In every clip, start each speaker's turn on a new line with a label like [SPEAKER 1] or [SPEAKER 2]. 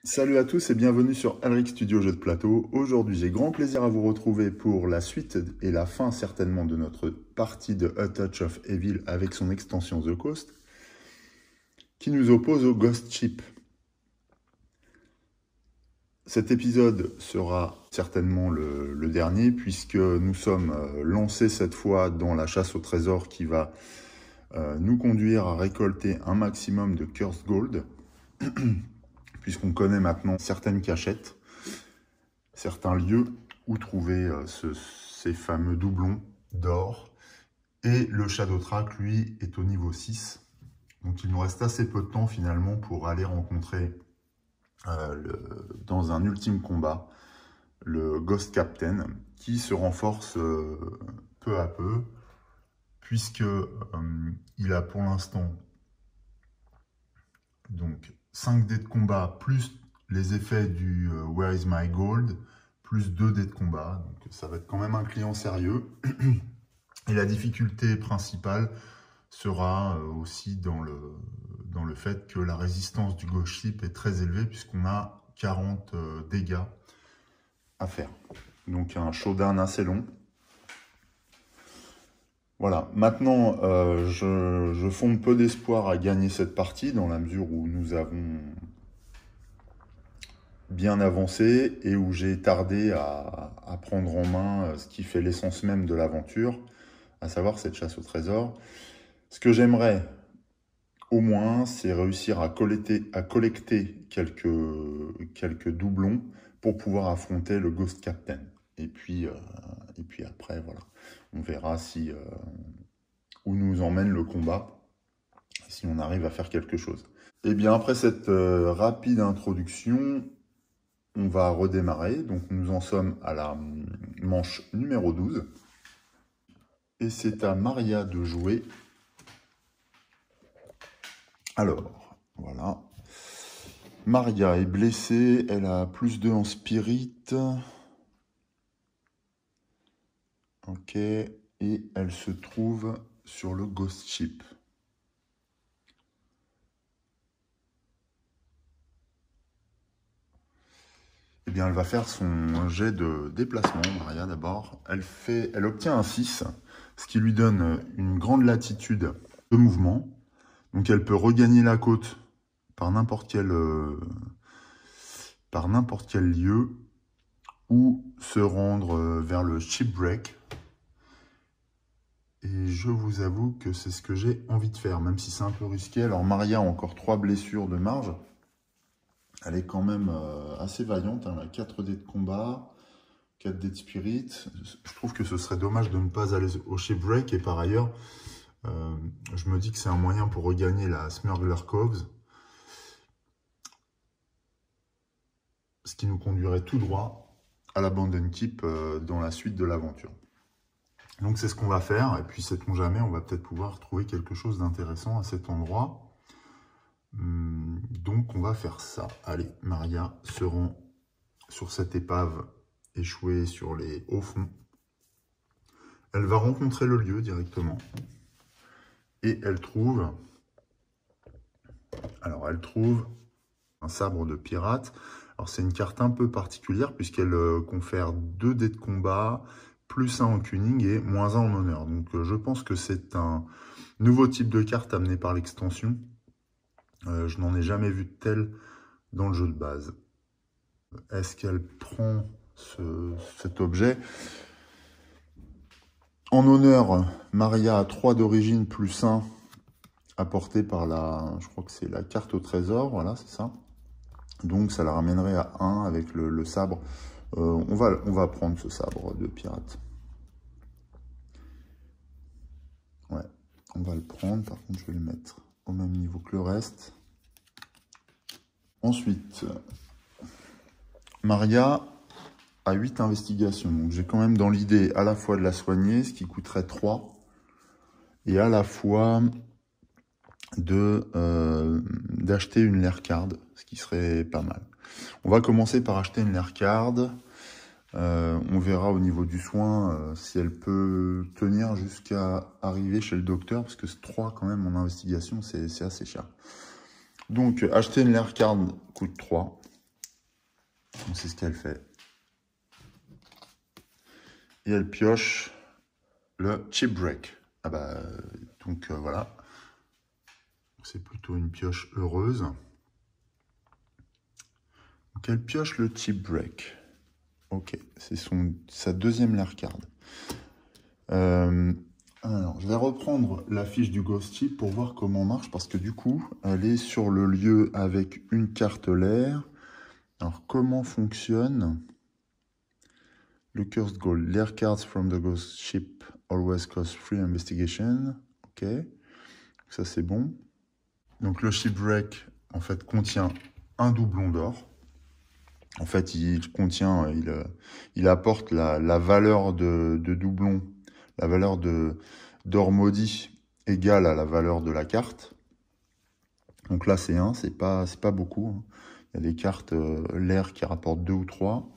[SPEAKER 1] Salut à tous et bienvenue sur Elric Studio Jeux de Plateau. Aujourd'hui, j'ai grand plaisir à vous retrouver pour la suite et la fin certainement de notre partie de A Touch of Evil avec son extension The Coast, qui nous oppose au Ghost Ship. Cet épisode sera certainement le dernier puisque nous sommes lancés cette fois dans la chasse au trésor qui va nous conduire à récolter un maximum de Cursed Gold. Puisqu'on connaît maintenant certaines cachettes, certains lieux où trouver ces fameux doublons d'or. Et le Shadow Track, lui, est au niveau 6. Donc il nous reste assez peu de temps finalement pour aller rencontrer dans un ultime combat le Ghost Captain qui se renforce peu à peu puisque il a pour l'instant donc 5 dés de combat plus les effets du Where is my gold plus 2 dés de combat. Donc ça va être quand même un client sérieux. Et la difficulté principale sera aussi dans le fait que la résistance du Ghost Ship est très élevée puisqu'on a 40 dégâts à faire. Donc un showdown assez long. Voilà, maintenant je fonde peu d'espoir à gagner cette partie dans la mesure où nous avons bien avancé et où j'ai tardé à prendre en main ce qui fait l'essence même de l'aventure, à savoir cette chasse au trésor. Ce que j'aimerais au moins, c'est réussir à collecter quelques doublons pour pouvoir affronter le Ghost Captain. Et puis après, voilà, on verra si où nous emmène le combat, si on arrive à faire quelque chose. Et bien après cette rapide introduction, on va redémarrer. Donc nous en sommes à la manche numéro 12. Et c'est à Maria de jouer. Alors, voilà. Maria est blessée, elle a plus 2 en spirit. Ok, et elle se trouve sur le Ghost Ship. Eh bien, elle va faire son jet de déplacement, Maria, d'abord. Elle obtient un 6, ce qui lui donne une grande latitude de mouvement. Donc, elle peut regagner la côte par n'importe quel lieu ou se rendre vers le shipwreck. Et je vous avoue que c'est ce que j'ai envie de faire, même si c'est un peu risqué. Alors Maria a encore 3 blessures de marge. Elle est quand même assez vaillante. Elle a 4 dés de combat, 4 dés de spirit. Je trouve que ce serait dommage de ne pas aller au shipwreck. Et par ailleurs, je me dis que c'est un moyen pour regagner la Smuggler Coves. Ce qui nous conduirait tout droit à l'Abandon Keep dans la suite de l'aventure. Donc c'est ce qu'on va faire, et puis sait-on jamais, on va peut-être pouvoir trouver quelque chose d'intéressant à cet endroit. Donc on va faire ça. Allez, Maria se rend sur cette épave échouée sur les hauts fonds. Elle va rencontrer le lieu directement. Et elle trouve... Alors elle trouve un sabre de pirate. Alors c'est une carte un peu particulière puisqu'elle confère 2 dés de combat, plus 1 en cunning et moins 1 en honneur. Donc je pense que c'est un nouveau type de carte amené par l'extension. Je n'en ai jamais vu de tel dans le jeu de base. Est-ce qu'elle prend cet objet? En honneur, Maria a 3 d'origine plus 1 apporté par je crois que c'est la carte au trésor, voilà, c'est ça. Donc ça la ramènerait à 1 avec le sabre. On va prendre ce sabre de pirate. Ouais, on va le prendre. Par contre, je vais le mettre au même niveau que le reste. Ensuite, Maria a 8 investigations. Donc j'ai quand même dans l'idée à la fois de la soigner, ce qui coûterait 3, et à la fois d'acheter une lair card, ce qui serait pas mal. On va commencer par acheter une lair card. On verra au niveau du soin si elle peut tenir jusqu'à arriver chez le docteur, parce que 3 quand même en investigation, c'est assez cher. Donc acheter une lair card coûte 3. Donc c'est ce qu'elle fait. Et elle pioche le chip break. Ah bah, donc voilà. C'est plutôt une pioche heureuse. Donc elle pioche le chip break. Ok, c'est sa deuxième lair card. Alors, je vais reprendre la fiche du Ghost Chip pour voir comment marche, parce que du coup, elle est sur le lieu avec une carte lair. Alors, comment fonctionne le Cursed Gold? Lair cards from the Ghost Ship always cost free investigation. Ok, ça c'est bon. Donc le shipwreck, en fait, contient un doublon d'or. En fait, il apporte la valeur de doublon, la valeur d'or maudit égale à la valeur de la carte. Donc là, c'est 1, c'est pas beaucoup, hein. Il y a des cartes l'air qui rapportent 2 ou 3.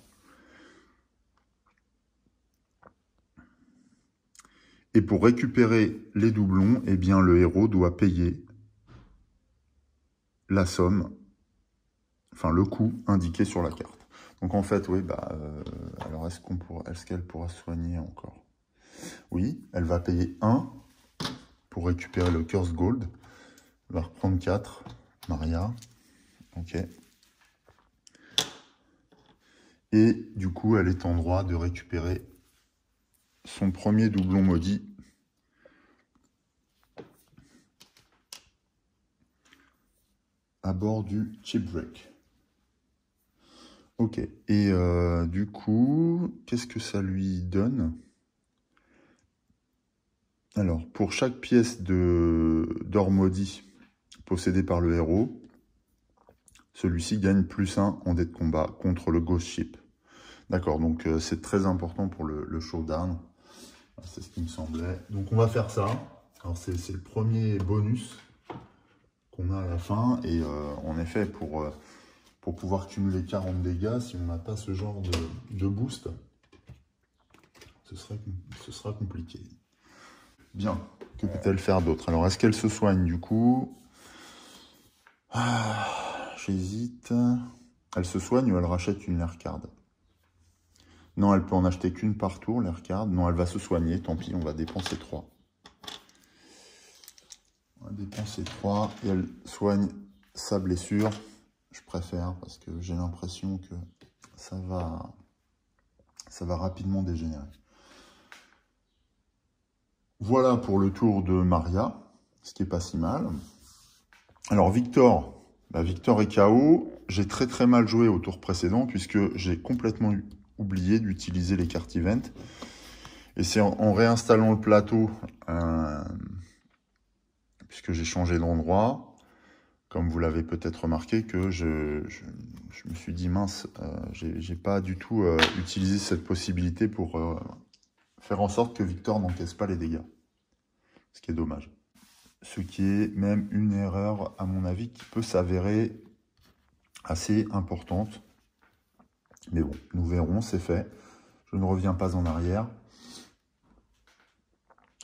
[SPEAKER 1] Et pour récupérer les doublons, eh bien, le héros doit payer la somme, enfin le coût indiqué sur la carte. Donc en fait, oui, alors est-ce qu'elle pourra soigner encore? Oui, elle va payer 1 pour récupérer le Cursed Gold. Elle va reprendre 4, Maria. Ok. Et du coup, elle est en droit de récupérer son premier doublon maudit. À bord du Shipwreck. Ok. Et du coup, qu'est-ce que ça lui donne? Alors, pour chaque pièce d'or maudit possédée par le héros, celui-ci gagne +1 en dé de combat contre le Ghost Ship. D'accord, donc c'est très important pour le showdown. C'est ce qui me semblait. Donc on va faire ça. Alors c'est le premier bonus qu'on a à la fin. Et en effet, pour pouvoir cumuler 40 dégâts, si on n'a pas ce genre de boost, ce sera compliqué. Bien, que peut-elle faire d'autre? Alors est-ce qu'elle se soigne du coup? J'hésite. Elle se soigne ou elle rachète une lair card? Non, elle peut en acheter qu'une par tour, lair card. Non, elle va se soigner, tant pis, on va dépenser 3. On va dépenser 3 et elle soigne sa blessure. Je préfère parce que j'ai l'impression que ça va rapidement dégénérer. Voilà pour le tour de Maria, ce qui est pas si mal. Alors Victor, Victor est KO. J'ai très mal joué au tour précédent puisque j'ai complètement oublié d'utiliser les cartes event. Et c'est en réinstallant le plateau, puisque j'ai changé d'endroit, comme vous l'avez peut-être remarqué, que je me suis dit, mince, j'ai pas du tout utilisé cette possibilité pour faire en sorte que Victor n'encaisse pas les dégâts. Ce qui est dommage. Ce qui est même une erreur, à mon avis, qui peut s'avérer assez importante. Mais bon, nous verrons, c'est fait. Je ne reviens pas en arrière.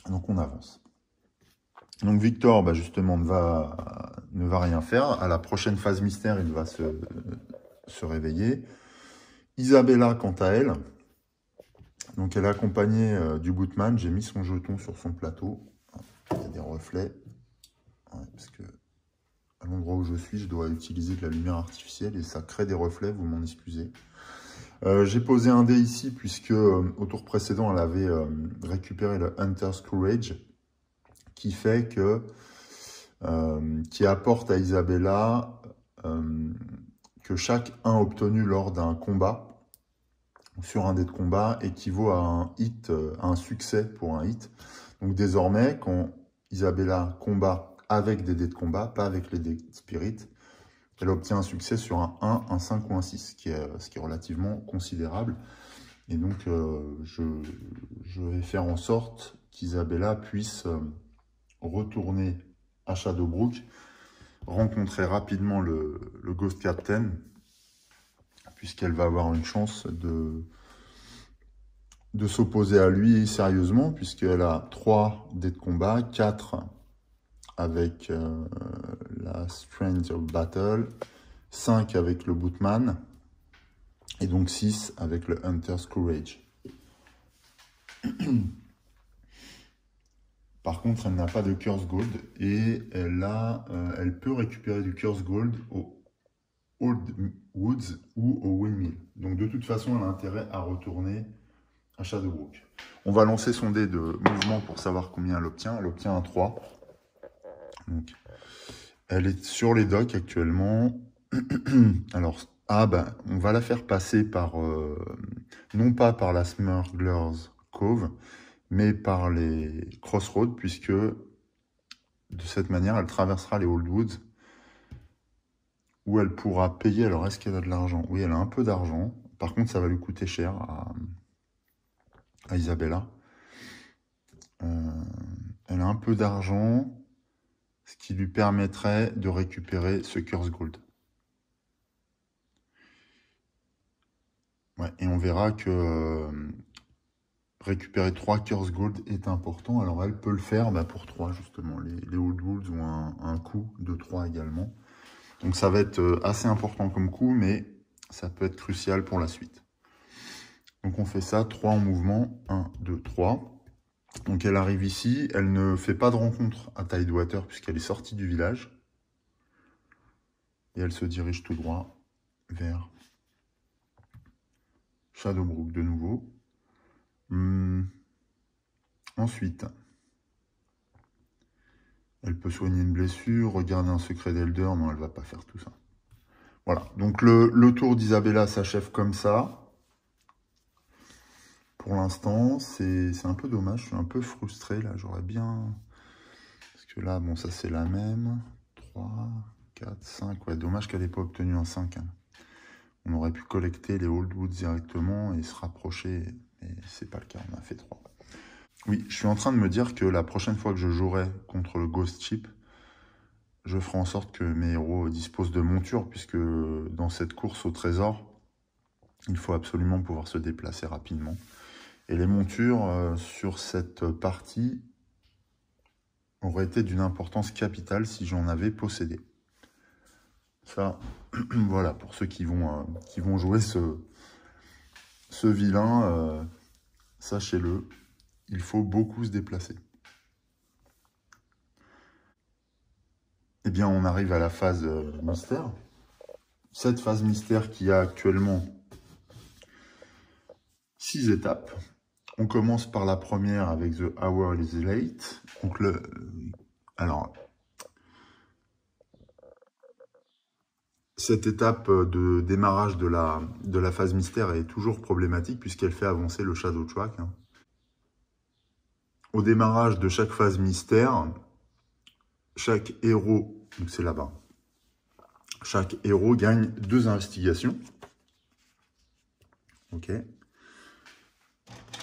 [SPEAKER 1] Donc on avance. Donc Victor, justement, ne va rien faire. À la prochaine phase mystère, il va se réveiller. Isabella, quant à elle, donc elle est accompagnée du Bootman. J'ai mis son jeton sur son plateau. Il y a des reflets. Ouais, parce que à l'endroit où je suis, je dois utiliser de la lumière artificielle et ça crée des reflets, vous m'en excusez. J'ai posé un dé ici puisque au tour précédent, elle avait récupéré le Hunter's Courage qui fait que, qui apporte à Isabella que chaque 1 obtenu lors d'un combat, sur un dé de combat, équivaut à un hit, à un succès pour un hit. Donc désormais, quand Isabella combat avec des dés de combat, pas avec les dés spirit, elle obtient un succès sur un 1, un 5 ou un 6, ce qui est relativement considérable. Et donc, je vais faire en sorte qu'Isabella puisse retourner à Shadowbrook, rencontrer rapidement le Ghost Captain, puisqu'elle va avoir une chance de s'opposer à lui sérieusement, puisqu'elle a 3 dés de combat, 4 avec la Strength of Battle, 5 avec le Bootman, Et donc 6 avec le Hunter's Courage. Par contre, elle n'a pas de Curse Gold et elle peut récupérer du Curse Gold au Old Woods ou au Windmill. Donc de toute façon, elle a intérêt à retourner à Shadowbrook. On va lancer son dé de mouvement pour savoir combien elle obtient. Elle obtient un 3. Donc, elle est sur les docks actuellement. Alors, on va la faire passer par, non pas par la Smuggler's Cove, mais par les Crossroads, puisque de cette manière, elle traversera les Old Woods, où elle pourra payer. Alors, est-ce qu'elle a de l'argent? Oui, elle a un peu d'argent. Par contre, ça va lui coûter cher à Isabella. Elle a un peu d'argent, ce qui lui permettrait de récupérer ce Curse Gold. Ouais, et on verra que récupérer 3 Curse Gold est important. Alors elle peut le faire pour 3 justement. Les Old Woods ont un coût de 3 également. Donc ça va être assez important comme coût, mais ça peut être crucial pour la suite. Donc on fait ça, 3 en mouvement, 1, 2, 3. Donc elle arrive ici, elle ne fait pas de rencontre à Tidewater puisqu'elle est sortie du village. Et elle se dirige tout droit vers Shadowbrook de nouveau. Ensuite, elle peut soigner une blessure, regarder un secret d'Elder. Non, elle ne va pas faire tout ça. Voilà, donc le tour d'Isabella s'achève comme ça. Pour l'instant, c'est un peu dommage. Je suis un peu frustré là. J'aurais bien... Parce que là, bon, ça c'est la même. 3, 4, 5. Ouais, dommage qu'elle n'ait pas obtenu un 5. Hein. On aurait pu collecter les Old Woods directement et se rapprocher. Mais c'est pas le cas, on a fait 3. Oui, je suis en train de me dire que la prochaine fois que je jouerai contre le Ghost Ship, je ferai en sorte que mes héros disposent de montures, puisque dans cette course au trésor, il faut absolument pouvoir se déplacer rapidement. Et les montures sur cette partie auraient été d'une importance capitale si j'en avais possédé. Ça, voilà, pour ceux qui vont jouer ce vilain, sachez-le, il faut beaucoup se déplacer. Eh bien, on arrive à la phase mystère. Cette phase mystère qui a actuellement 6 étapes. On commence par la première avec The Hour is Late. Donc alors, cette étape de démarrage de la phase mystère est toujours problématique puisqu'elle fait avancer le Shadow Track. Hein. Au démarrage de chaque phase mystère, chaque héros, donc c'est là-bas, chaque héros gagne 2 investigations. Ok.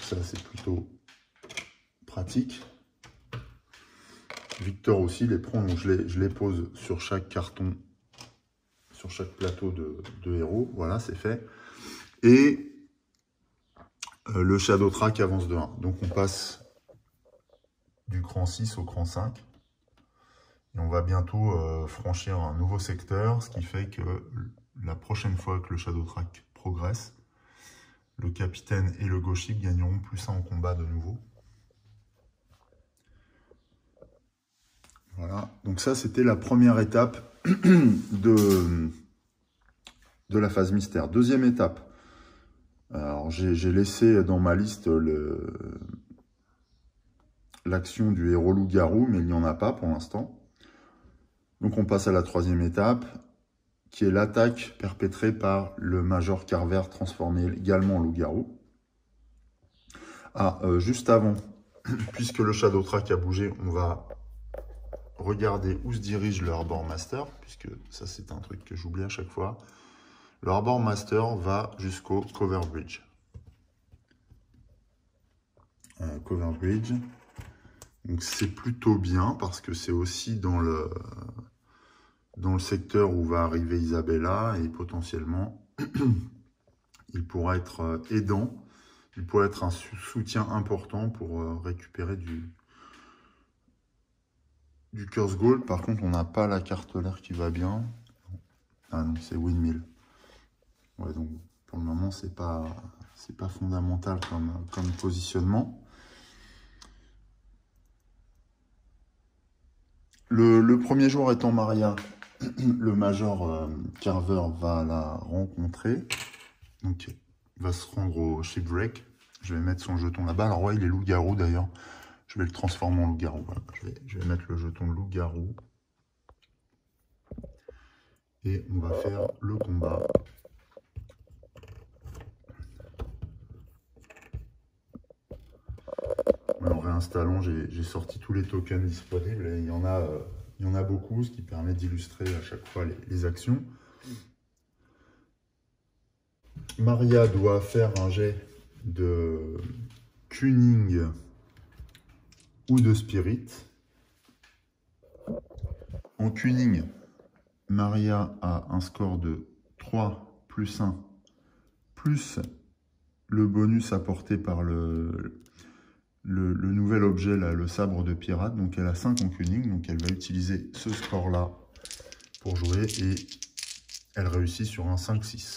[SPEAKER 1] Ça, c'est plutôt pratique. Victor aussi les prend, donc je les pose sur chaque carton, sur chaque plateau de héros. Voilà, c'est fait. Et le Shadow Track avance de 1. Donc on passe du cran 6 au cran 5. Et on va bientôt franchir un nouveau secteur, ce qui fait que la prochaine fois que le Shadow Track progresse, le capitaine et le Ghost Ship gagneront +1 en combat de nouveau. Voilà, donc ça c'était la première étape de la phase mystère. Deuxième étape, alors j'ai laissé dans ma liste l'action du héros loup-garou, mais il n'y en a pas pour l'instant. Donc on passe à la troisième étape, qui est l'attaque perpétrée par le Major Carver, transformé également en loup-garou. Juste avant, puisque le Shadow Track a bougé, on va regarder où se dirige le Harbor Master, puisque ça c'est un truc que j'oublie à chaque fois. Le Harbor Master va jusqu'au Cover Bridge. Cover Bridge. Donc c'est plutôt bien parce que c'est aussi dans le secteur où va arriver Isabella et potentiellement il pourra être aidant. Il pourrait être un soutien important pour récupérer du Curse Gold. Par contre, on n'a pas la carte l'air qui va bien. Ah non, c'est Windmill. Ouais, donc Pour le moment, c'est pas fondamental comme positionnement. Le premier jour étant Maria, le Major Carver va la rencontrer. Donc, il va se rendre au shipwreck. Je vais mettre son jeton là-bas. Alors, ouais, il est loup-garou d'ailleurs. Je vais le transformer en loup-garou. Voilà. Je vais mettre le jeton de loup-garou. Et on va faire le combat. En réinstallant, j'ai sorti tous les tokens disponibles. Et il y en a beaucoup, ce qui permet d'illustrer à chaque fois les actions. Maria doit faire un jet de Cunning ou de Spirit. En Cunning, Maria a un score de 3 plus 1, plus le bonus apporté par le nouvel objet, là, le sabre de pirate. Donc elle a 5 en Cunning, donc elle va utiliser ce score-là pour jouer et elle réussit sur un 5-6.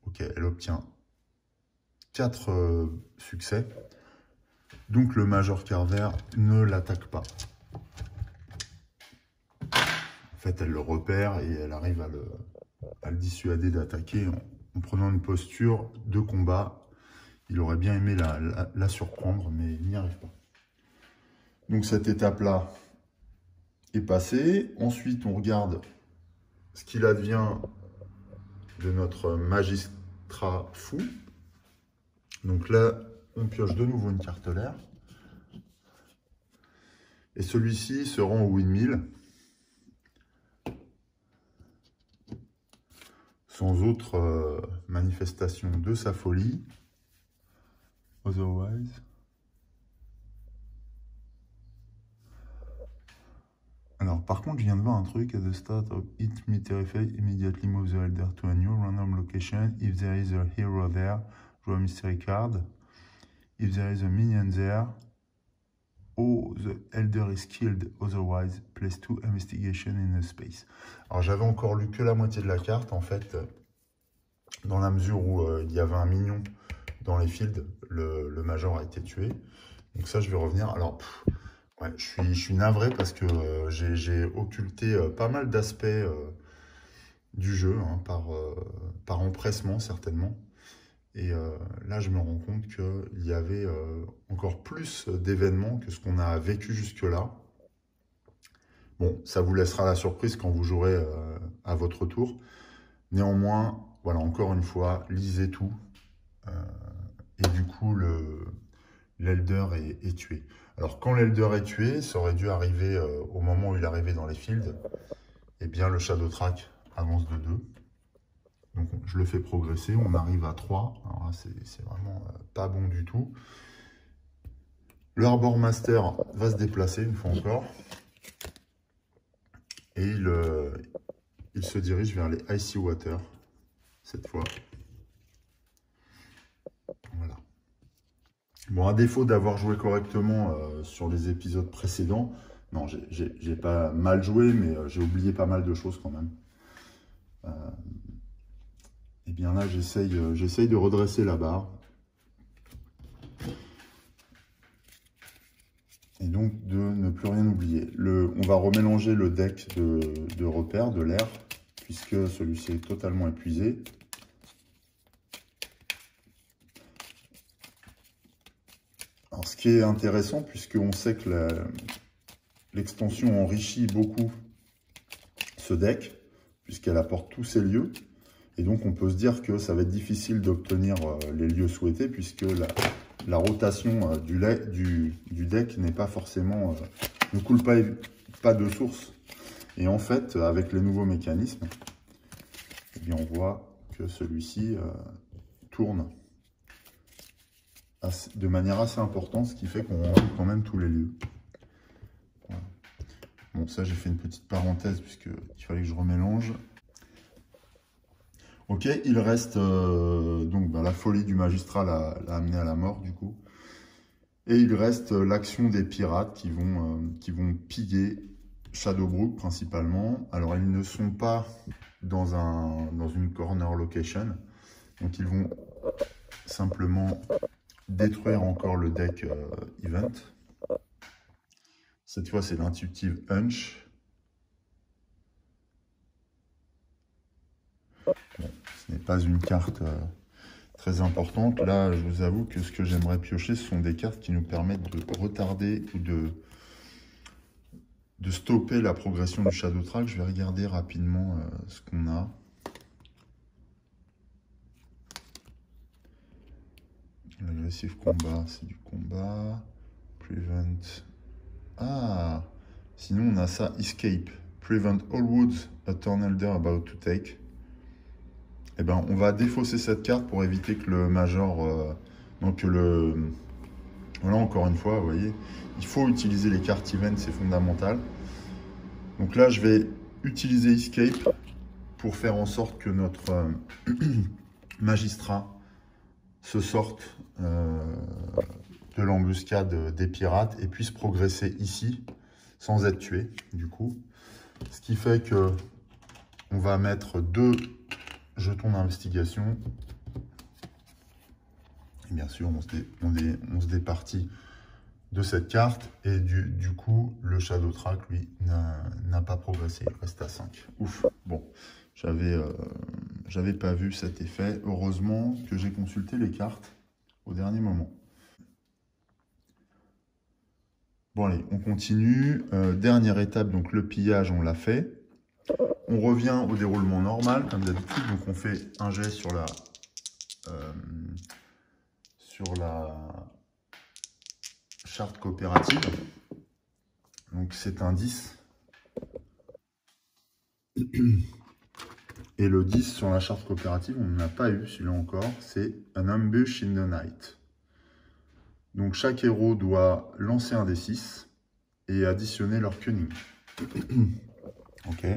[SPEAKER 1] Ok, elle obtient 4 succès. Donc le Major Carver ne l'attaque pas. En fait, elle le repère et elle arrive à le dissuader d'attaquer en prenant une posture de combat. Il aurait bien aimé la surprendre, mais il n'y arrive pas. Donc cette étape-là est passée. Ensuite, on regarde ce qu'il advient de notre magistrat fou. Donc là, on pioche de nouveau une cartelaire. Et celui-ci se rend au windmill. Sans autre manifestation de sa folie. Otherwise. Alors, par contre, je viens de voir un truc. At the start of each military phase, immediately move the elder to a new random location. If there is a hero there, draw a mystery card. If there is a minion there, or the elder is killed, otherwise, place 2 investigation in a space. Alors, j'avais encore lu que la moitié de la carte, en fait, dans la mesure où il y avait un minion dans les fields, le Major a été tué. Donc ça, je vais revenir. Alors, ouais, je suis navré parce que j'ai occulté pas mal d'aspects du jeu, hein, par empressement certainement. Et là, je me rends compte qu'il y avait encore plus d'événements que ce qu'on a vécu jusque-là. Bon, ça vous laissera la surprise quand vous jouerez à votre tour. Néanmoins, voilà, encore une fois, lisez tout. Et du coup, l'Elder est tué. Alors, quand l'Elder est tué, ça aurait dû arriver au moment où il arrivait dans les fields. Eh bien, le Shadow Track avance de 2. Donc, je le fais progresser. On arrive à 3. Alors là, c'est vraiment pas bon du tout. Le Harbor Master va se déplacer une fois encore. Et il se dirige vers les Icy Water, cette fois. Voilà. Bon, à défaut d'avoir joué correctement sur les épisodes précédents, non, j'ai pas mal joué, mais j'ai oublié pas mal de choses quand même. Et bien là, j'essaye de redresser la barre. Et donc de ne plus rien oublier. On va remélanger le deck de repères, de l'air, puisque celui-ci est totalement épuisé. Alors, ce qui est intéressant, puisqu'on sait que l'extension enrichit beaucoup ce deck, puisqu'elle apporte tous ces lieux. Et donc, on peut se dire que ça va être difficile d'obtenir les lieux souhaités, puisque la rotation du deck n'est pas forcément, ne coule pas de source. Et en fait, avec les nouveaux mécanismes, eh bien, on voit que celui-ci tourne de manière assez importante, ce qui fait qu'on remplit quand même tous les lieux. Voilà. Bon, ça, j'ai fait une petite parenthèse, puisqu'il fallait que je remélange. Ok, il reste donc la folie du magistrat l'a amené à la mort du coup. Et il reste l'action des pirates qui vont piller Shadowbrook principalement. Alors ils ne sont pas dans une corner location. Donc ils vont simplement détruire encore le deck event. Cette fois, c'est l'intuitive Hunch. Bon, ce n'est pas une carte très importante. Là, je vous avoue que ce que j'aimerais piocher, ce sont des cartes qui nous permettent de retarder ou de stopper la progression du Shadow Track. Je vais regarder rapidement ce qu'on a. L'aggressive combat, c'est du combat. Prevent. Ah! Sinon, on a ça, Escape. Prevent all woods a tornado about to take. Eh ben, on va défausser cette carte pour éviter que le Major... donc le... Voilà, encore une fois, vous voyez, il faut utiliser les cartes event, c'est fondamental. Donc là, je vais utiliser Escape pour faire en sorte que notre magistrat se sorte de l'embuscade des pirates et puisse progresser ici sans être tué, du coup. Ce qui fait que on va mettre 2 jetons d'investigation. Et bien sûr, on se départit de cette carte. Et du coup, le Shadow Track, lui, n'a pas progressé. Il reste à 5. Ouf. Bon, j'avais pas vu cet effet. Heureusement que j'ai consulté les cartes au dernier moment. Bon, allez, on continue. Dernière étape, donc le pillage, on l'a fait. On revient au déroulement normal, comme d'habitude. Donc, on fait un jet sur la charte coopérative. Donc, c'est un 10. Et le 10 sur la charte coopérative, on n'en a pas eu, celui-là encore. C'est un ambush in the night. Donc, chaque héros doit lancer un D6 et additionner leur cunning. Ok.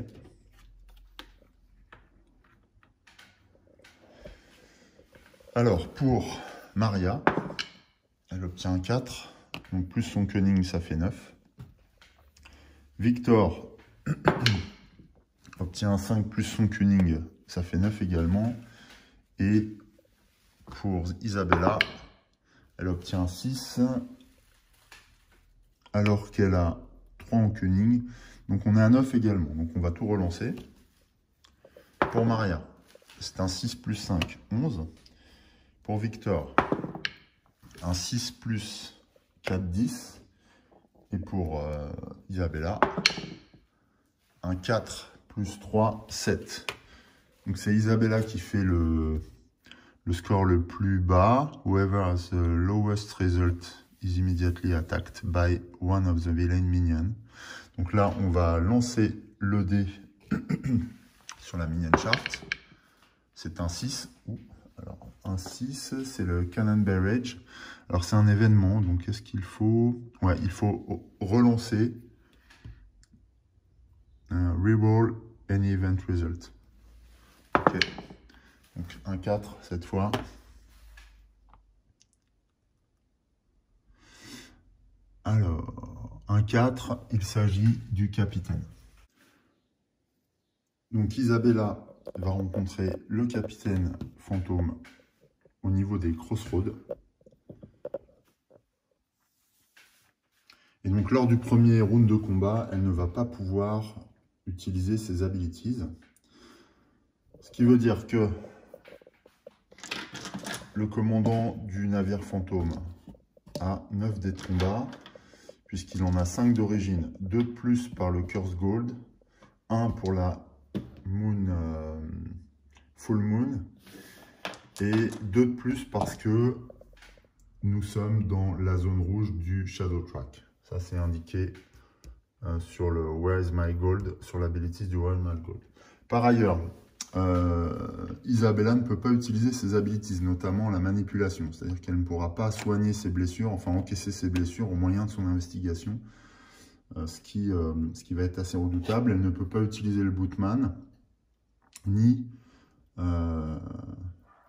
[SPEAKER 1] Alors, pour Maria, elle obtient 4. Donc, plus son cunning, ça fait 9. Victor obtient 5 plus son cunning, ça fait 9 également. Et pour Isabella, elle obtient 6, alors qu'elle a 3 en cunning. Donc on est à 9 également. Donc on va tout relancer. Pour Maria, c'est un 6 plus 5, 11. Pour Victor, un 6 plus 4, 10. Et pour Isabella, un 4 plus 3, 7. Donc c'est Isabella qui fait le score le plus bas. Whoever has the lowest result is immediately attacked by one of the villain minions. Donc là, on va lancer le dé sur la minion chart. C'est un 6. Alors, un 6, c'est le Cannon Barrage. Alors, c'est un événement. Donc, qu'est-ce qu'il faut? Ouais, il faut relancer. Reroll any event result. Ok. Donc, un 4 cette fois. Alors, un 4, il s'agit du capitaine. Donc, Isabella va rencontrer le capitaine fantôme au niveau des crossroads. Et donc, lors du premier round de combat, elle ne va pas pouvoir utiliser ses abilities. Ce qui veut dire que le commandant du navire fantôme a 9 dés de combat, puisqu'il en a 5 d'origine, 2 de plus par le Curse Gold, 1 pour la Full Moon, et 2 de plus parce que nous sommes dans la zone rouge du Shadow Track. Ça, c'est indiqué sur le Where is my gold, sur l'ability du Where is my gold. Par ailleurs, Isabella ne peut pas utiliser ses abilities, notamment la manipulation. C'est-à-dire qu'elle ne pourra pas soigner ses blessures, enfin encaisser ses blessures au moyen de son investigation. Ce qui va être assez redoutable. Elle ne peut pas utiliser le Bootman, ni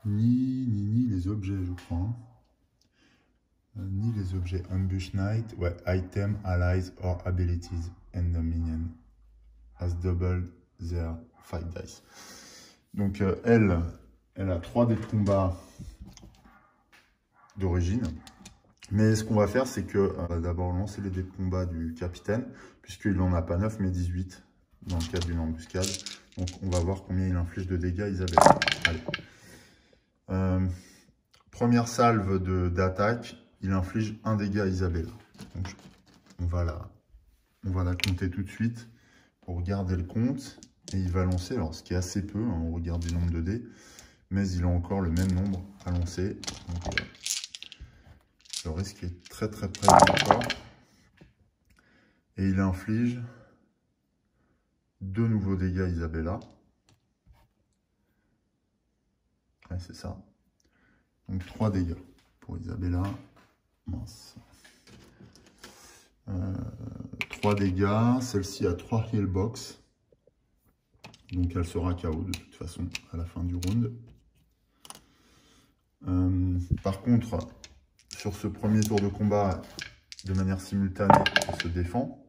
[SPEAKER 1] les objets, je crois. Hein. Ni les objets Ambush Knight, ouais, Item, Allies or Abilities, and the Minion has doubled their Fight Dice. Donc elle a 3 dés de combat d'origine. Mais ce qu'on va faire, c'est que d'abord lancer les dés de combat du capitaine, puisqu'il n'en a pas 9, mais 18 dans le cadre d'une embuscade. Donc on va voir combien il inflige de dégâts, Isabelle. Allez. Première salve d'attaque, il inflige 1 dégât à Isabelle. Donc on va la compter tout de suite pour garder le compte. Et il va lancer, alors ce qui est assez peu, hein, au regard du nombre de dés, mais il a encore le même nombre à lancer. Donc, le risque est très très près du corps. Et il inflige 2 nouveaux dégâts à Isabella. Ouais, c'est ça. Donc 3 dégâts pour Isabella. Mince. 3 dégâts. Celle-ci a 3 heal box. Donc elle sera KO de toute façon à la fin du round. Par contre, sur ce premier tour de combat, de manière simultanée, elle se défend.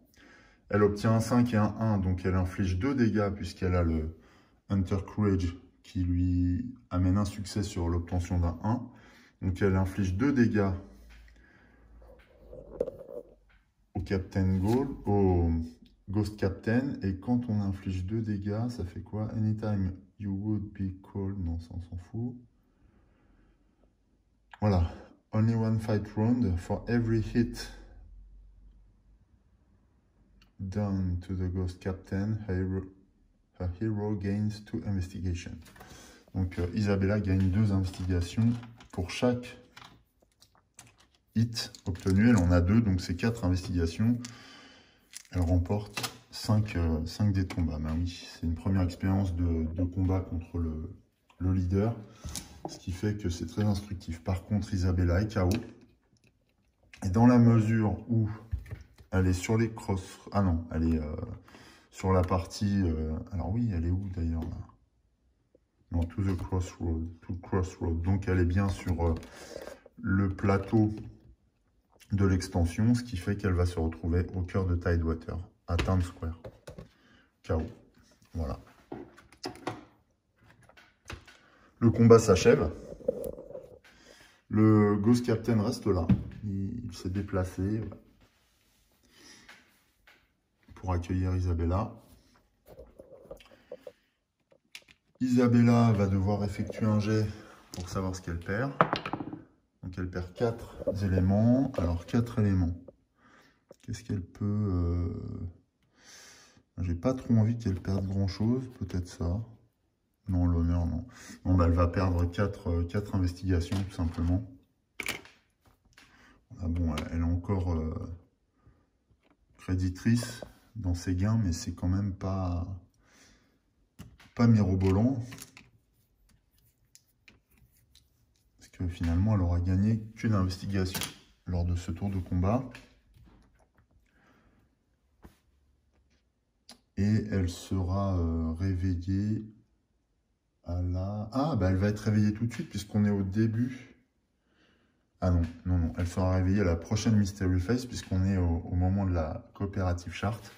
[SPEAKER 1] Elle obtient un 5 et un 1, donc elle inflige 2 dégâts puisqu'elle a le Hunter Courage qui lui amène un succès sur l'obtention d'un 1. Donc elle inflige 2 dégâts au Captain Gold, au Ghost Captain. Et quand on inflige 2 dégâts, ça fait quoi? Anytime you would be called. Non, ça on s'en fout. Voilà. Only one fight round for every hit done to the Ghost Captain. Her hero gains 2 investigations. Donc Isabella gagne 2 investigations pour chaque hit obtenu. Elle en a 2, donc c'est 4 investigations. Elle remporte 5 dés de combat. Ben oui, c'est une première expérience de combat contre le leader, ce qui fait que c'est très instructif. Par contre, Isabella est KO. Et dans la mesure où elle est sur les cross... Ah non, elle est sur la partie... alors oui, elle est où d'ailleurs là? Non, to the crossroad. To crossroad. Donc elle est bien sur le plateau de l'extension, ce qui fait qu'elle va se retrouver au cœur de Tidewater, à Town Square. KO. Voilà. Le combat s'achève. Le Ghost Captain reste là. Il s'est déplacé pour accueillir Isabella. Isabella va devoir effectuer un jet pour savoir ce qu'elle perd. Donc elle perd 4 éléments. Alors 4 éléments. Qu'est-ce qu'elle peut... J'ai pas trop envie qu'elle perde grand chose. Peut-être ça. Non, l'honneur, non. Bon, bah, elle va perdre 4 investigations, tout simplement. Ah bon, elle est encore créditrice dans ses gains, mais c'est quand même pas mirobolant. Parce que finalement, elle aura gagné qu'une investigation lors de ce tour de combat. Et elle sera réveillée à la... Ah, bah elle va être réveillée tout de suite puisqu'on est au début. Ah non, non, non. Elle sera réveillée à la prochaine Mystery Phase puisqu'on est au moment de la coopérative charte.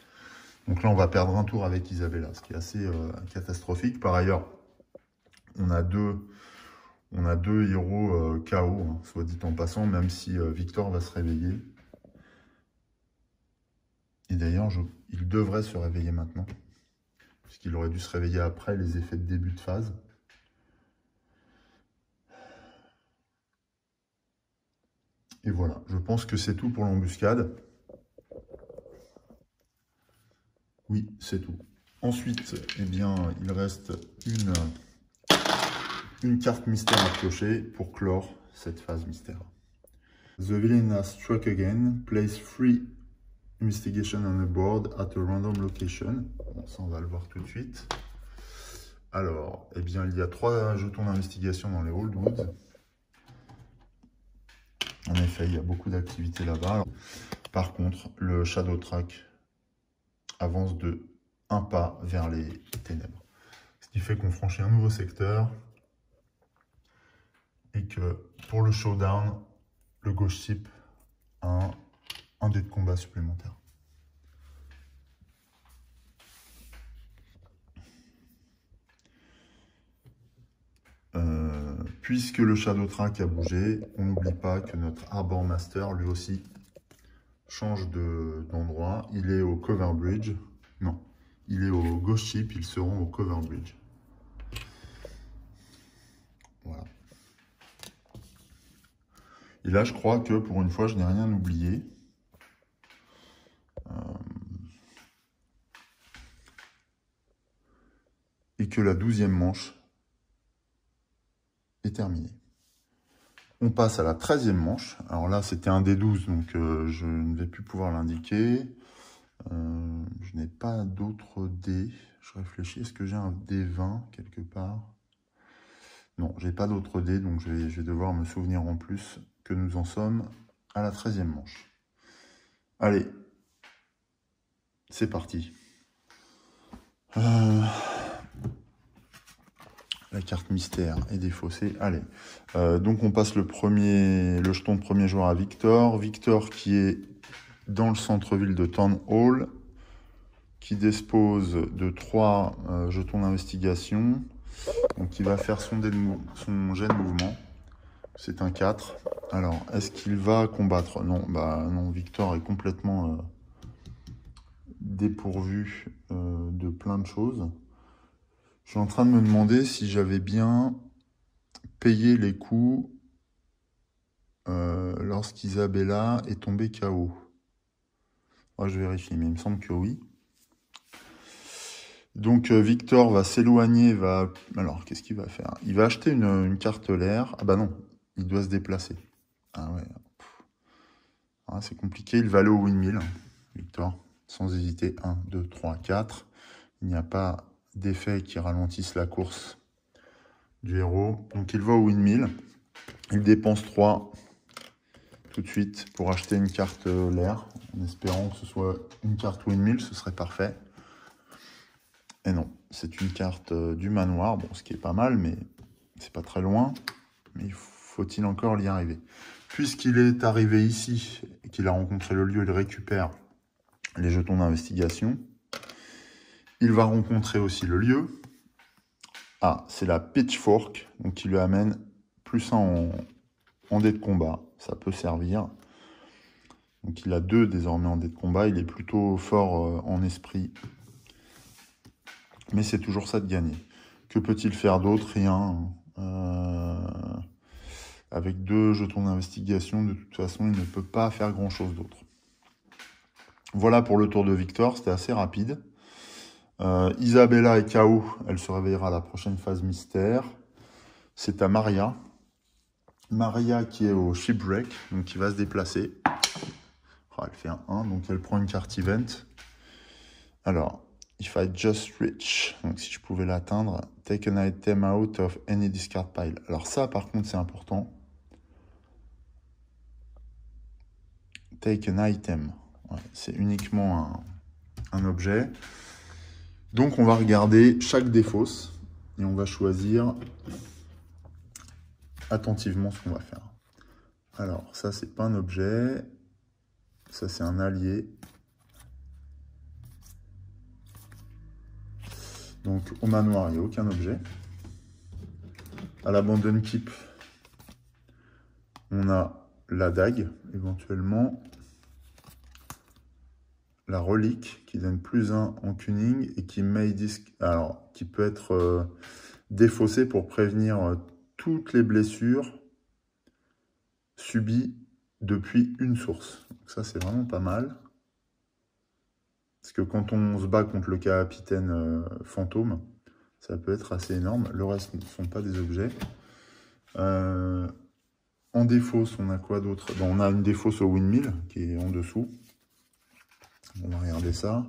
[SPEAKER 1] Donc là, on va perdre un tour avec Isabella, ce qui est assez catastrophique. Par ailleurs, on a deux héros KO, hein, soit dit en passant, même si Victor va se réveiller. Et d'ailleurs, il devrait se réveiller maintenant, puisqu'il aurait dû se réveiller après les effets de début de phase. Et voilà, je pense que c'est tout pour l'embuscade. Oui, c'est tout. Ensuite, eh bien, il reste une carte mystère à piocher pour clore cette phase mystère. The villain has struck again. Place 3 investigation on the board at a random location. Bon, ça, on va le voir tout de suite. Alors, eh bien, il y a 3 jetons d'investigation dans les Old Woods. En effet, il y a beaucoup d'activités là-bas. Par contre, le Shadow Track avance de 1 pas vers les ténèbres. Ce qui fait qu'on franchit un nouveau secteur. Et que pour le showdown, le Ghost Ship a un dé de combat supplémentaire. Puisque le Shadow Track a bougé, on n'oublie pas que notre Harbor Master, lui aussi, change d'endroit. Il est au Cover Bridge. Non, il est au Ghost Ship, ils seront au Cover Bridge. Voilà. Et là, je crois que pour une fois, je n'ai rien oublié. Et que la 12e manche est terminée. On passe à la 13e manche. Alors là, c'était un D12, donc je ne vais plus pouvoir l'indiquer. Je n'ai pas d'autres dés. Je réfléchis, est-ce que j'ai un D20 quelque part? Non, j'ai pas d'autres dés, donc je vais devoir me souvenir en plus que nous en sommes à la 13e manche. Allez, c'est parti. La carte mystère est défaussée. Allez, donc on passe le jeton de premier joueur à Victor. Victor qui est dans le centre-ville de Town Hall, qui dispose de 3 jetons d'investigation. Donc il va faire son jet de mouvement. C'est un 4. Alors, est-ce qu'il va combattre? Non, bah non, Victor est complètement dépourvu de plein de choses. Je suis en train de me demander si j'avais bien payé les coups lorsqu'Isabella est tombée KO. Ouais, je vérifie, mais il me semble que oui. Donc Victor va s'éloigner, alors qu'est-ce qu'il va faire? Il va acheter une carte l'air. Ah bah non, il doit se déplacer. Ah ouais. Ah, c'est compliqué, il va aller au windmill, Victor, sans hésiter. 1, 2, 3, 4. Il n'y a pas d'effet qui ralentisse la course du héros. Donc il va au windmill. Il dépense 3 tout de suite pour acheter une carte l'air, en espérant que ce soit une carte windmill, ce serait parfait. Et non, c'est une carte du manoir, bon, ce qui est pas mal, mais c'est pas très loin. Mais faut-il encore y arriver? Puisqu'il est arrivé ici et qu'il a rencontré le lieu, il récupère les jetons d'investigation. Il va rencontrer aussi le lieu. Ah, c'est la Pitchfork, donc qui lui amène +1 en dés de combat. Ça peut servir. Donc il a 2 désormais en dés de combat. Il est plutôt fort en esprit. Mais c'est toujours ça de gagner. Que peut-il faire d'autre? Rien. Avec 2 jetons d'investigation, de toute façon, il ne peut pas faire grand-chose d'autre. Voilà pour le tour de Victor. C'était assez rapide. Isabella est KO. Elle se réveillera à la prochaine phase mystère. C'est à Maria. Maria qui est au shipwreck, donc qui va se déplacer. Oh, elle fait un 1, donc elle prend une carte event. Alors, if I just reach, donc si je pouvais l'atteindre, take an item out of any discard pile. Alors ça, par contre, c'est important. Take an item. Ouais, c'est uniquement un objet. Donc, on va regarder chaque défausse et on va choisir attentivement ce qu'on va faire. Alors, ça, c'est pas un objet. Ça, c'est un allié. Donc, au manoir, il n'y a aucun objet. À l'abandon keep, on a la dague, éventuellement. La relique, qui donne +1 en cunning et qui qui peut être défaussée pour prévenir toutes les blessures subies depuis une source. Donc ça, c'est vraiment pas mal. Parce que quand on se bat contre le capitaine fantôme, ça peut être assez énorme. Le reste ne sont pas des objets. En défausse, on a quoi d'autre? Bon, on a une défausse au windmill qui est en dessous. On va regarder ça.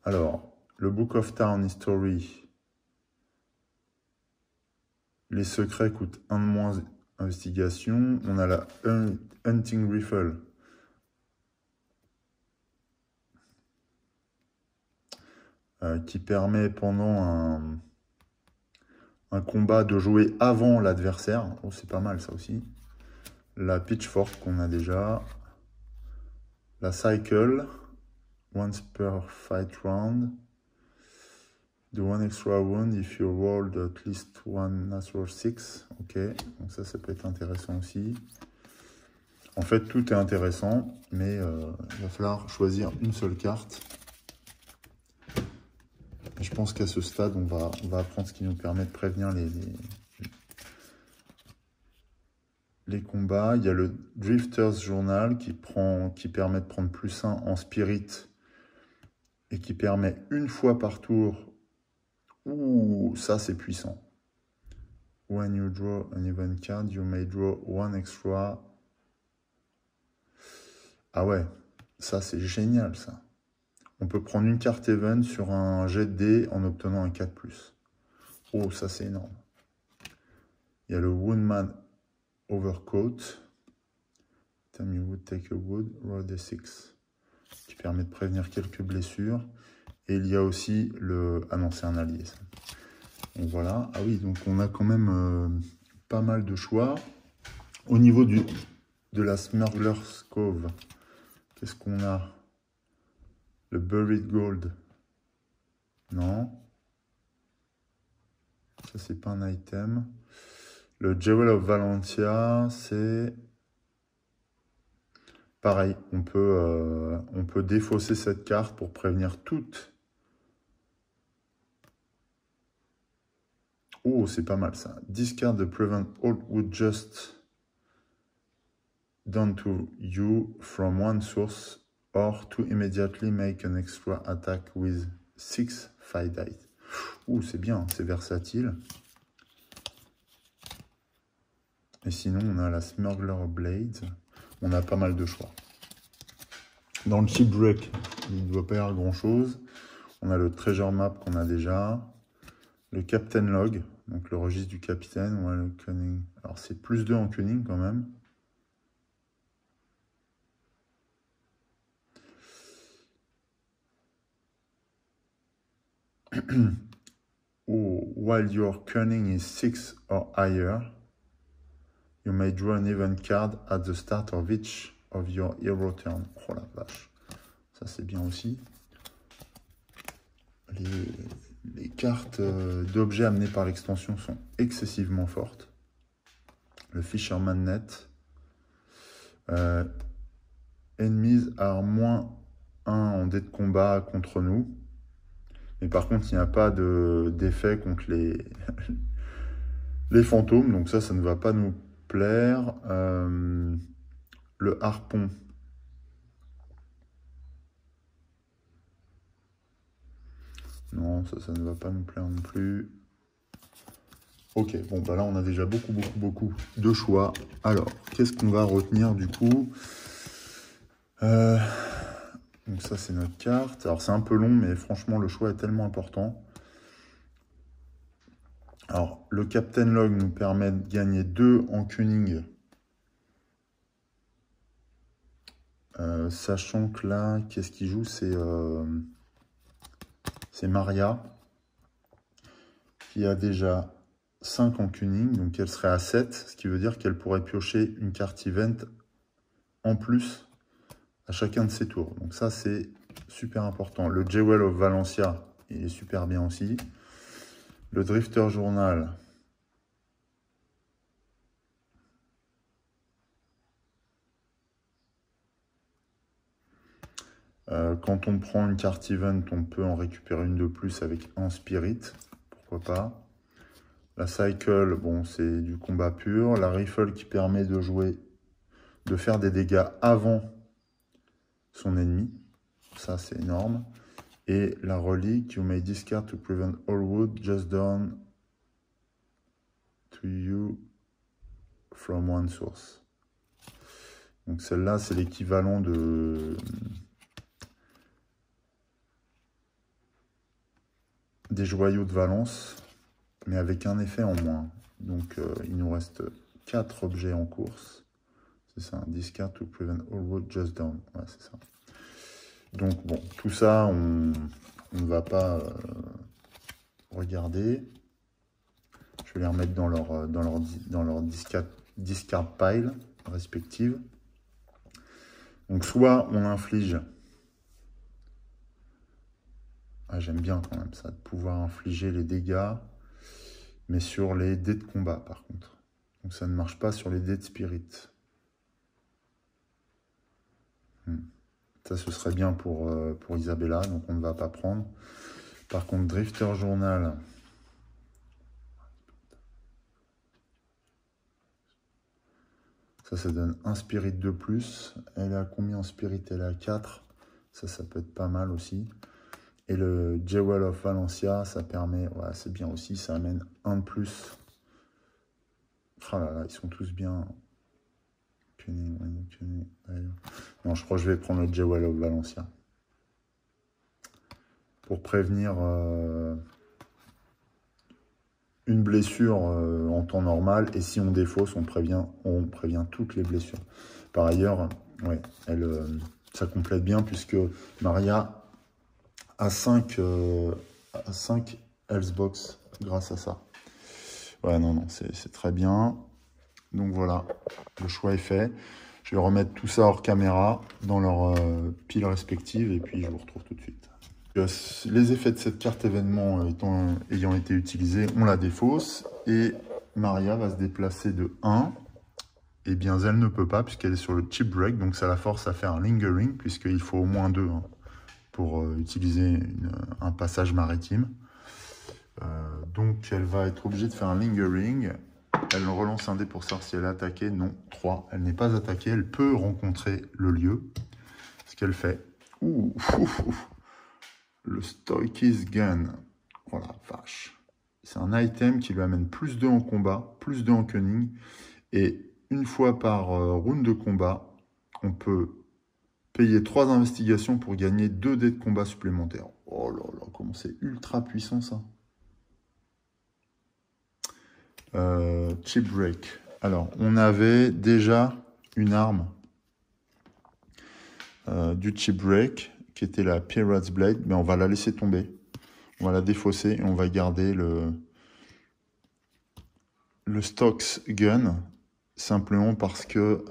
[SPEAKER 1] Alors, le Book of Town History. Les secrets coûtent 1 de moins investigation. On a la Hunting Rifle. Qui permet pendant un combat de jouer avant l'adversaire. Oh, c'est pas mal ça aussi. La Pitchfork qu'on a déjà. La Cycle. Once per fight round. Do one extra wound if you rolled at least one natural 6. Ok, donc ça peut être intéressant aussi. En fait, tout est intéressant, mais il va falloir choisir une seule carte. Et je pense qu'à ce stade, on va apprendre ce qui nous permet de prévenir les combats. Il y a le Drifter's Journal qui permet de prendre +1 en Spirit et qui permet une fois par tour. Ouh, ça c'est puissant. When you draw an event card, you may draw one extra. Ah ouais, ça c'est génial ça. On peut prendre une carte event sur un jet de dés en obtenant un 4+. Oh, ça c'est énorme. Il y a le Woundman Overcoat. Time you would take a wound, roll d6. Qui permet de prévenir quelques blessures. Et il y a aussi le... Ah non, c'est un allié ça. Donc voilà. Ah oui, donc on a quand même pas mal de choix. Au niveau de la Smuggler's Cove, qu'est-ce qu'on a? Le Buried Gold. Non. Ça, c'est pas un item. Le Jewel of Valentia, c'est... Pareil, on peut défausser cette carte pour prévenir toutes. Oh, c'est pas mal ça. Discard to prevent all would just done to you from one source or to immediately make an extra attack with 6 fight dice. Ouh, c'est bien, c'est versatile. Et sinon, on a la Smuggler Blades. On a pas mal de choix. Dans le Shipwreck, il ne doit pas y avoir grand-chose. On a le Treasure Map qu'on a déjà. Le Captain Log, donc le registre du capitaine. Ouais, le Cunning. Alors, c'est +2 en Cunning quand même. Oh, while your Cunning is 6 or higher, you may draw an event card at the start of each of your hero turn. Oh la vache. Ça, c'est bien aussi. Les cartes d'objets amenées par l'extension sont excessivement fortes. Le Fisherman Net. Enemies are -1 en dés de combat contre nous. Mais par contre, il n'y a pas d'effet contre les fantômes. Donc ça ne va pas nous plaire. Le harpon. Non, ça ne va pas nous plaire non plus. Ok, bon, bah là, on a déjà beaucoup de choix. Alors, qu'est-ce qu'on va retenir du coup? Donc ça, c'est notre carte. Alors, c'est un peu long, mais franchement, le choix est tellement important. Alors, le Captain Log nous permet de gagner 2 en Cunning. Sachant que là, qu'est-ce qui joue? C'est Maria, qui a déjà 5 en Cunning, donc elle serait à 7, ce qui veut dire qu'elle pourrait piocher une carte event en plus à chacun de ses tours. Donc ça, c'est super important. Le Jewel of Valentia, il est super bien aussi. Le Drifter Journal. Quand on prend une carte event, on peut en récupérer une de plus avec un Spirit. Pourquoi pas. La Cycle, bon, c'est du combat pur. La Rifle qui permet de jouer, de faire des dégâts avant son ennemi. Ça, c'est énorme. Et la Relique, you may discard to prevent all wood just done to you from one source. Donc celle-là, c'est l'équivalent des joyaux de Valence, mais avec un effet en moins. Donc il nous reste 4 objets en course. C'est ça, discard to prevent all wood just done. Ouais, c'est ça. Donc bon, tout ça, on ne va pas regarder. Je vais les remettre dans leur discard pile respective. Donc soit on inflige Ah, j'aime bien quand même ça, de pouvoir infliger les dégâts, mais sur les dés de combat par contre. Donc ça ne marche pas sur les dés de spirit. Ça, ce serait bien pour Isabella, donc on ne va pas prendre. Par contre, Drifter Journal. Ça donne un spirit de plus. Elle est à combien en spirit? Elle est à 4. Ça peut être pas mal aussi. Et le Jewel of Valencia, ça permet... Ouais, c'est bien aussi, ça amène un de plus. Ah là là, ils sont tous bien... Non, je crois que je vais prendre le Jewel of Valencia. Pour prévenir une blessure en temps normal. Et si on défausse, on prévient toutes les blessures. Par ailleurs, ouais, ça complète bien puisque Maria a 5 health box grâce à ça. Ouais, non, c'est très bien. Donc voilà, le choix est fait. Je vais remettre tout ça hors caméra dans leurs piles respectives et puis je vous retrouve tout de suite. Les effets de cette carte événement ayant été utilisés, on la défausse et Maria va se déplacer de 1. Et bien, elle ne peut pas puisqu'elle est sur le chip break, donc ça la force à faire un lingering puisqu'il faut au moins 2 pour utiliser un passage maritime. Donc elle va être obligée de faire un lingering. Elle relance un dé pour savoir si elle est attaquée. Non, 3. Elle n'est pas attaquée. Elle peut rencontrer le lieu. Ce qu'elle fait. Ouh, le Stoichist Gun. Oh la vache. C'est un item qui lui amène plus 2 en combat, plus 2 en cunning. Et une fois par round de combat, on peut payer 3 investigations pour gagner 2 dés de combat supplémentaires. Oh là là, comment c'est ultra puissant ça. Chip break. Alors, on avait déjà une arme du chip break qui était la Pirate's Blade, mais on va la laisser tomber. On va la défausser et on va garder le Stoichist Gun simplement parce que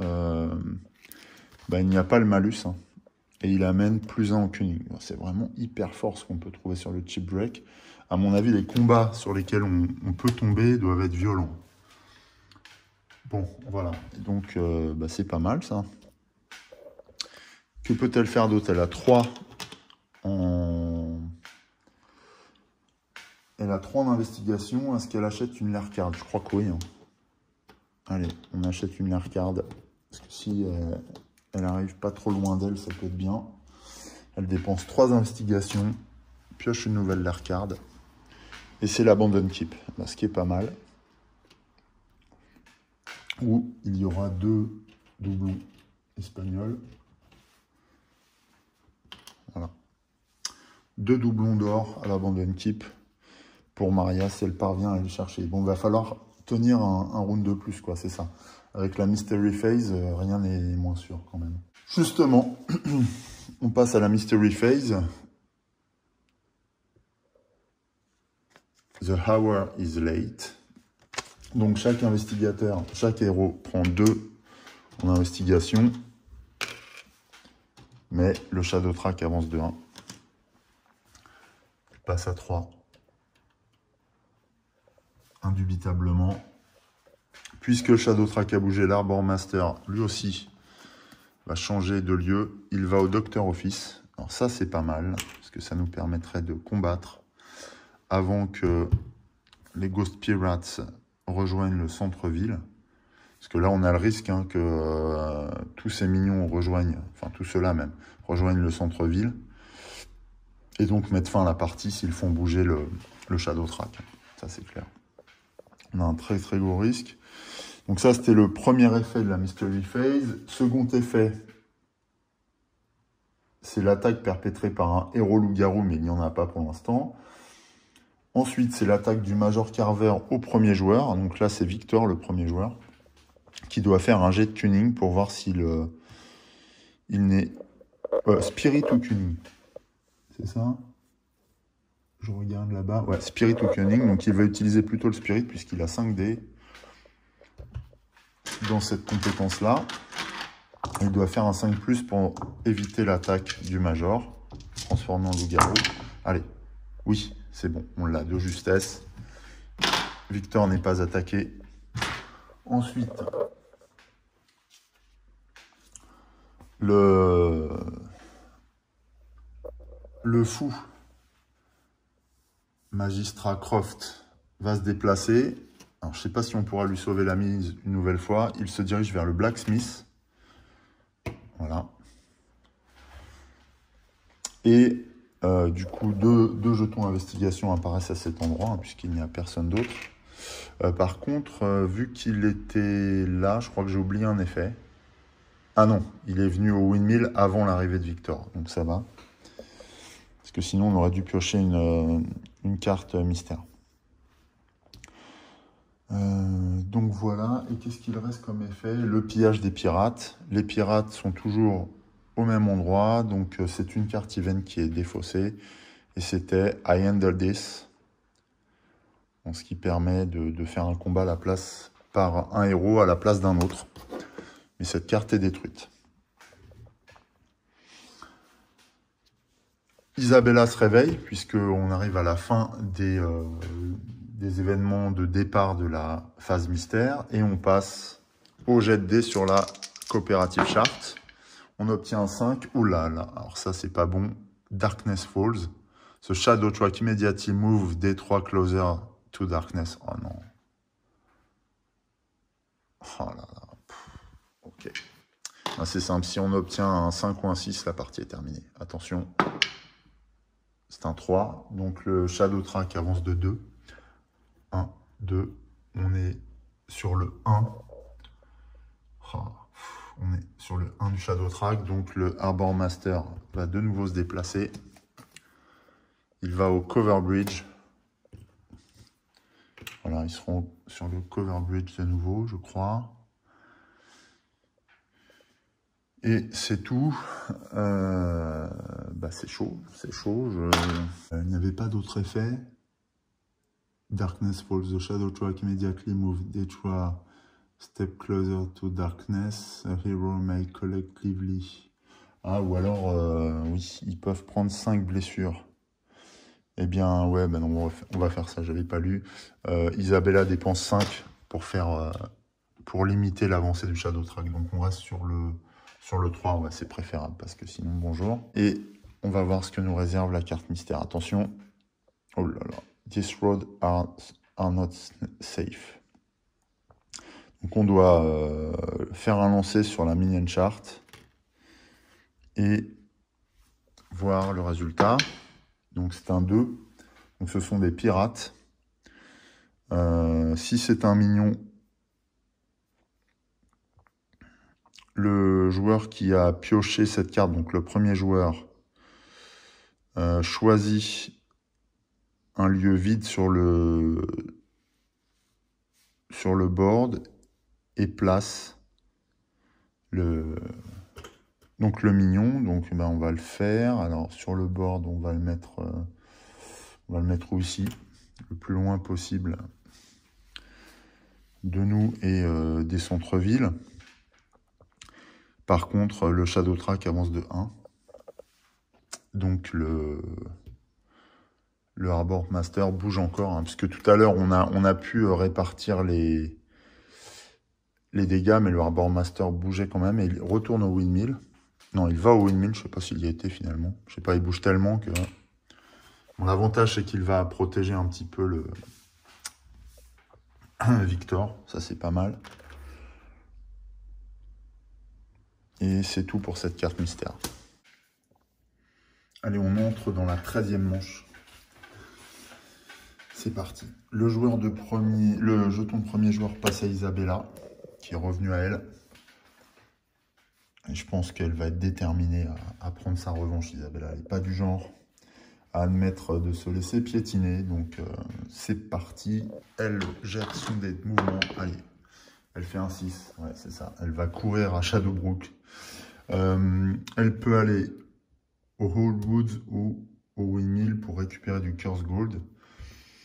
[SPEAKER 1] il n'y a pas le malus et il amène plus 1 en cunning. C'est vraiment hyper fort ce qu'on peut trouver sur le chip break. À mon avis, les combats sur lesquels on peut tomber doivent être violents. Bon, voilà. Donc, c'est pas mal, ça. Que peut-elle faire d'autre? Elle a 3 en... Elle a 3 en investigation. Est-ce qu'elle achète une lair card? Je crois que oui. Allez, on achète une lair card. Parce que si elle arrive pas trop loin d'elle, ça peut être bien. Elle dépense 3 investigations. Pioche une nouvelle lair card. Et c'est l'abandon keep. Ce qui est pas mal. Où il y aura 2 doublons espagnols. Voilà. 2 doublons d'or à l'abandon keep pour Maria si elle parvient à les chercher. Bon, il va falloir tenir un round de plus, quoi, c'est ça. Avec la Mystery Phase, rien n'est moins sûr quand même. Justement, on passe à la Mystery Phase. The hour is late. Donc chaque investigateur, chaque héros prend 2 en investigation. Mais le Shadow Track avance de 1. Il passe à 3. Indubitablement. Puisque le Shadow Track a bougé, l'Arbor Master, lui aussi, va changer de lieu. Il va au Doctor Office. Alors ça, c'est pas mal, parce que ça nous permettrait de combattre avant que les Ghost Pirates rejoignent le centre-ville. Parce que là, on a le risque que tous ces minions rejoignent, enfin tous ceux-là même, rejoignent le centre-ville. Et donc mettre fin à la partie s'ils font bouger le Shadow Track. Ça, c'est clair. On a un très très gros risque. Donc ça, c'était le premier effet de la Mystery Phase. Second effet, c'est l'attaque perpétrée par un héros loup-garou, mais il n'y en a pas pour l'instant. Ensuite, c'est l'attaque du Major Carver au premier joueur. Donc là, c'est Victor, le premier joueur, qui doit faire un jet de tuning pour voir s'il n'est... Spirit ou Tuning. C'est ça? Je regarde là-bas. Ouais, Spirit ou Cunning. Donc il va utiliser plutôt le Spirit puisqu'il a 5 dés dans cette compétence-là. Il doit faire un 5+ pour éviter l'attaque du Major, transformé en loup-garou. Allez, Oui, c'est bon, on l'a de justesse. Victor n'est pas attaqué. Ensuite, le fou magistrat Croft va se déplacer. Alors, je ne sais pas si on pourra lui sauver la mise une nouvelle fois. Il se dirige vers le blacksmith. Voilà. Et du coup, deux jetons investigation apparaissent à cet endroit, hein, puisqu'il n'y a personne d'autre. Par contre, vu qu'il était là, je crois que j'ai oublié un effet. Ah non, il est venu au windmill avant l'arrivée de Victor, donc ça va. Parce que sinon, on aurait dû piocher une carte mystère. Donc voilà, et qu'est-ce qu'il reste comme effet? Le pillage des pirates. Les pirates sont toujours au même endroit, donc c'est une carte event qui est défaussée. Et c'était I handle this. Donc, ce qui permet de faire un combat à la place par un héros à la place d'un autre. Mais cette carte est détruite. Isabella se réveille, puisqu'on arrive à la fin des événements de départ de la phase mystère. Et on passe au jet de dés sur la coopérative chart. On obtient un 5. Oulala, alors ça c'est pas bon. Darkness Falls. Ce shadow track immediately move D3 closer to darkness. Oh non. Oh là là. Ok. C'est simple. Si on obtient un 5 ou un 6, la partie est terminée. Attention. C'est un 3. Donc le shadow track avance de 2. 1, 2. On est sur le 1. Oh, on est sur le 1 du shadow track. Donc le Harbor Master va de nouveau se déplacer. Il va au Cover Bridge. Voilà, ils seront sur le Cover Bridge de nouveau, je crois. Et c'est tout. C'est chaud, c'est chaud. Il n'y avait pas d'autre effet. Darkness falls, the shadow track immediately move D3 step closer to darkness. A hero may collectively. Ah, ou alors, oui, ils peuvent prendre 5 blessures. Eh bien, ouais, non, on va faire ça, j'avais pas lu. Isabella dépense 5 pour limiter l'avancée du shadow track. Donc on reste sur le 3, ouais, c'est préférable parce que sinon, bonjour. Et on va voir ce que nous réserve la carte mystère. Attention. Oh là là. These roads are not safe. Donc on doit faire un lancer sur la minion chart et voir le résultat. Donc c'est un 2. Donc ce sont des pirates. Si c'est un minion, le joueur qui a pioché cette carte, donc le premier joueur, choisit un lieu vide sur le board et place le minion. Donc on va le faire. Alors sur le board, on va le mettre où ici, le plus loin possible de nous et des centres-villes. Par contre, le shadow track avance de 1. Donc le Harbor Master bouge encore, hein, puisque tout à l'heure on a pu répartir les dégâts, mais le Harbor Master bougeait quand même et il retourne au windmill. Non, il va au windmill, je sais pas s'il y était finalement. Je sais pas, il bouge tellement que... Bon, l'avantage c'est qu'il va protéger un petit peu le Victor, ça c'est pas mal. Et c'est tout pour cette carte mystère. Allez, on entre dans la 13e manche. C'est parti. Le jeton de premier joueur passe à Isabella, qui est revenu à elle. Et je pense qu'elle va être déterminée à prendre sa revanche, Isabella. Elle n'est pas du genre à admettre de se laisser piétiner. Donc c'est parti. Elle jette son dé de mouvement. Allez, elle fait un 6. Ouais, c'est ça. Elle va courir à Shadowbrook. Elle peut aller au Whole Woods ou au Windmill pour récupérer du Curse Gold.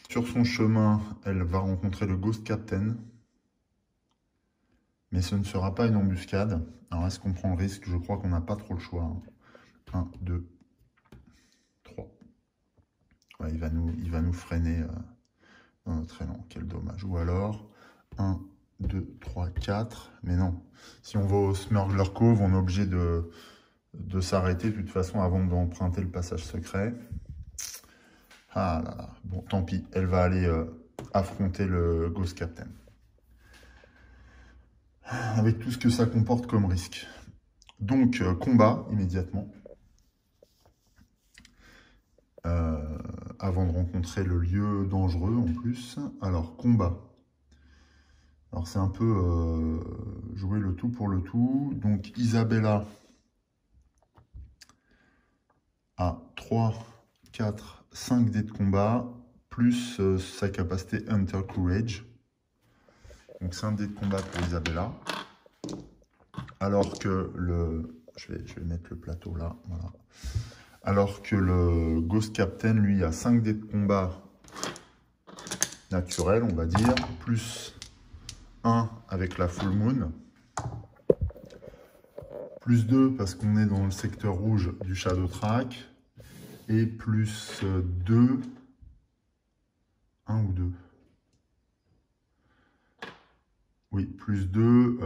[SPEAKER 1] Sur son chemin, elle va rencontrer le Ghost Captain. Mais ce ne sera pas une embuscade. Alors, est-ce qu'on prend le risque? Je crois qu'on n'a pas trop le choix. 1, 2, 3. Ouais, il va nous freiner dans notre élan. Quel dommage. Ou alors, 1, 2, 3, 4. Mais non. Si on va au Smurgler Cove, on est obligé de s'arrêter de toute façon avant d'emprunter le passage secret. Ah là là. Bon, tant pis. Elle va aller affronter le Ghost Captain. Avec tout ce que ça comporte comme risque. Donc, combat immédiatement. Avant de rencontrer le lieu dangereux en plus. Alors, combat. Alors, c'est un peu jouer le tout pour le tout. Donc, Isabella a 3, 4, 5 dés de combat, plus sa capacité Hunter Courage. Donc, 5 dés de combat pour Isabella. Alors que le... Je vais mettre le plateau là, voilà. Alors que le Ghost Captain, lui, a 5 dés de combat naturel, on va dire, plus 1 avec la Full Moon, plus 2 parce qu'on est dans le secteur rouge du Shadow Track, et plus 2, 1 ou 2. Oui, plus 2.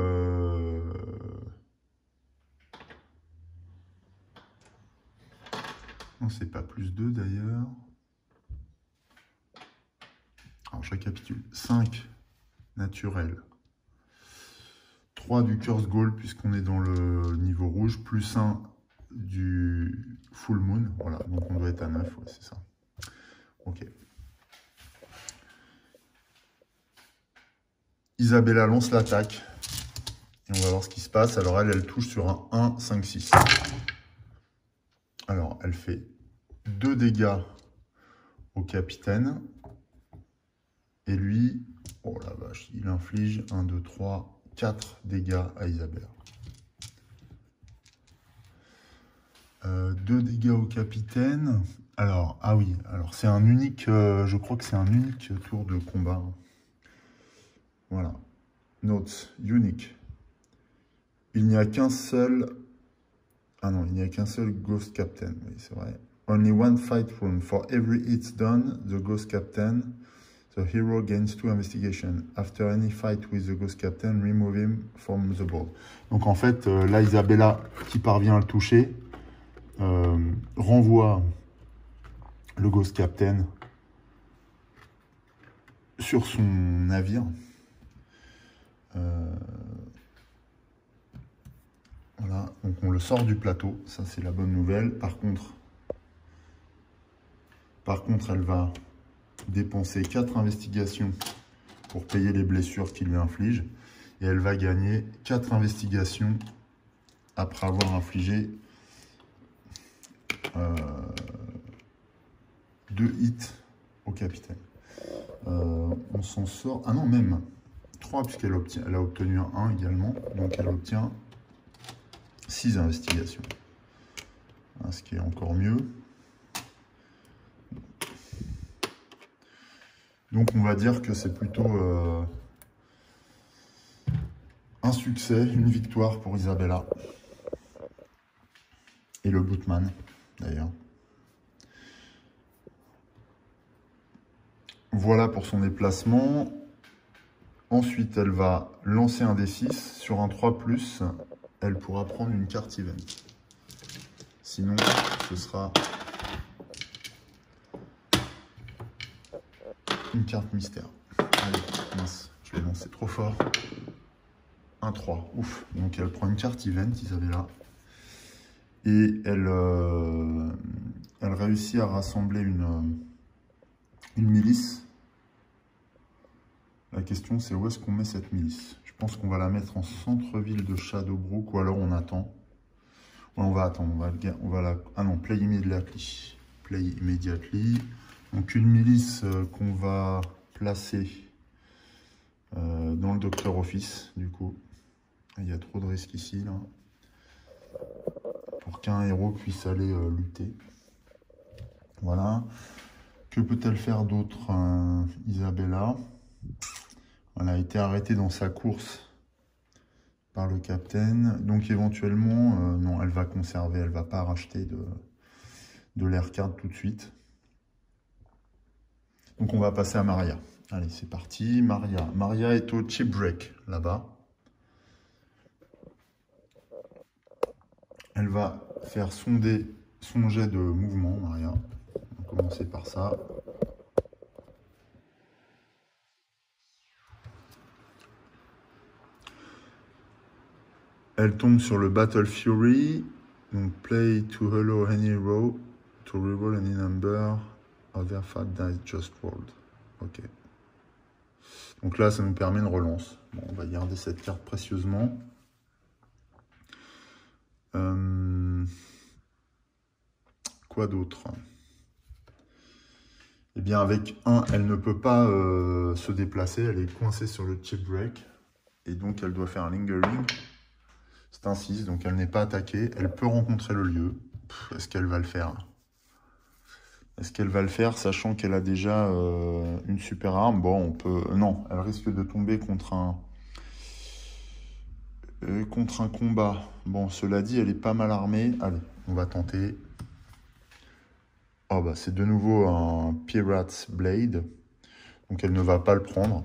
[SPEAKER 1] Non, c'est pas plus 2 d'ailleurs. Alors, je récapitule. 5 naturel. 3 du Curse Gold, puisqu'on est dans le niveau rouge, plus 1 du Full Moon. Voilà, donc on doit être à 9, ouais, c'est ça. Ok. Isabella lance l'attaque. Et on va voir ce qui se passe. Alors, elle touche sur un 1, 5, 6. Alors, elle fait 2 dégâts au capitaine. Et lui, oh la vache, il inflige 1, 2, 3, 4 dégâts à Isabella. 2 dégâts au capitaine. Alors, ah oui, alors c'est un unique, je crois que c'est un unique tour de combat. Voilà. Notes, unique. Il n'y a qu'un seul... Ah non, il n'y a qu'un seul Ghost Captain, oui, c'est vrai. Only one fight round. For every hit done, the Ghost Captain, the hero gains 2 investigation. After any fight with the Ghost Captain, remove him from the board. Donc en fait, là, Isabella, qui parvient à le toucher, renvoie le Ghost Captain sur son navire. Voilà, donc on le sort du plateau, ça c'est la bonne nouvelle. Par contre, elle va dépenser 4 investigations pour payer les blessures qu'il lui inflige. Et elle va gagner 4 investigations après avoir infligé 2 hits au capitaine. On s'en sort... Ah non, même 3, puisqu'elle a obtenu un 1 également. Donc elle obtient 6 investigations. Ce qui est encore mieux. Donc on va dire que c'est plutôt un succès, une victoire pour Isabella. Et le Bootman, d'ailleurs. Voilà pour son déplacement. Ensuite, elle va lancer un D6. Sur un 3+, elle pourra prendre une carte event. Sinon, ce sera une carte mystère. Allez, mince, je l'ai lancé trop fort. Un 3, ouf. Donc elle prend une carte event, Isabella. Et elle réussit à rassembler une milice. La question, c'est où est-ce qu'on met cette milice? Je pense qu'on va la mettre en centre-ville de Shadowbrook, ou alors on attend. Ouais, on va attendre, on va la... Ah non, play immediately. Play immediately. Donc une milice qu'on va placer dans le Docteur Office, du coup. Il y a trop de risques ici, là. Pour qu'un héros puisse aller lutter. Voilà. Que peut-elle faire d'autre, Isabella? Elle a été arrêtée dans sa course par le capitaine. Donc éventuellement, non, elle va conserver, elle ne va pas racheter de l'air card tout de suite. Donc on va passer à Maria. Allez, c'est parti. Maria. Maria est au chip break, là-bas. Elle va faire son jet de mouvement, Maria. On va commencer par ça. Elle tombe sur le Battle Fury. Donc, play to hello any row, to reroll any number, other fat dice just rolled. Ok. Donc là, ça nous permet une relance. Bon, on va garder cette carte précieusement. Quoi d'autre? Eh bien, avec 1, elle ne peut pas se déplacer. Elle est coincée sur le chip break. Et donc, elle doit faire un lingering. C'est un 6, donc elle n'est pas attaquée. Elle peut rencontrer le lieu. Est-ce qu'elle va le faire? Est-ce qu'elle va le faire, sachant qu'elle a déjà une super arme? Bon, on peut... Non, elle risque de tomber contre un combat. Bon, cela dit, elle est pas mal armée. Allez, on va tenter. Oh, bah, c'est de nouveau un Pirate's Blade. Donc, elle ne va pas le prendre.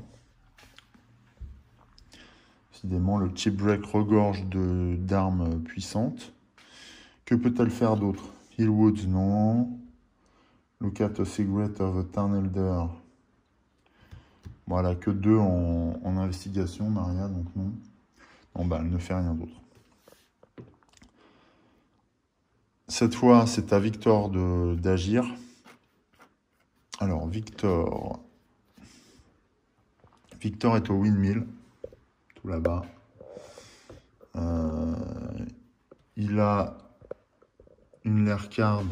[SPEAKER 1] Décidément, le chip break regorge d'armes puissantes. Que peut-elle faire d'autre? Hillwoods, non. Look at a cigarette of a Town Elder. Voilà, que 2 en investigation, Maria, donc non. Non, bah, elle ne fait rien d'autre. Cette fois, c'est à Victor d'agir. Alors, Victor est au windmill, tout là-bas. Il a une lair card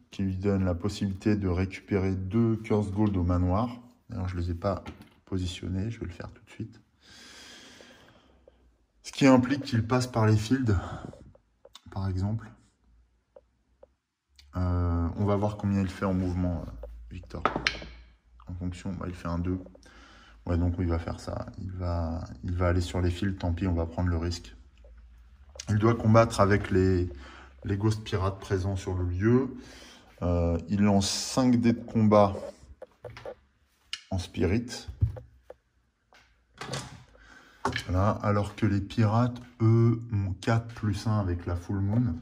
[SPEAKER 1] qui lui donne la possibilité de récupérer 2 Curse Gold au manoir. D'ailleurs, je ne les ai pas positionnés, je vais le faire tout de suite. Ce qui implique qu'il passe par les fields, par exemple. On va voir combien il fait en mouvement, Victor. En fonction, bah, il fait un 2. Ouais, donc il va faire ça. Il va aller sur les fields, tant pis, on va prendre le risque. Il doit combattre avec les Ghost Pirates présents sur le lieu. Il lance 5 dés de combat en spirit. Voilà, alors que les pirates, eux, ont 4 plus 1 avec la full moon.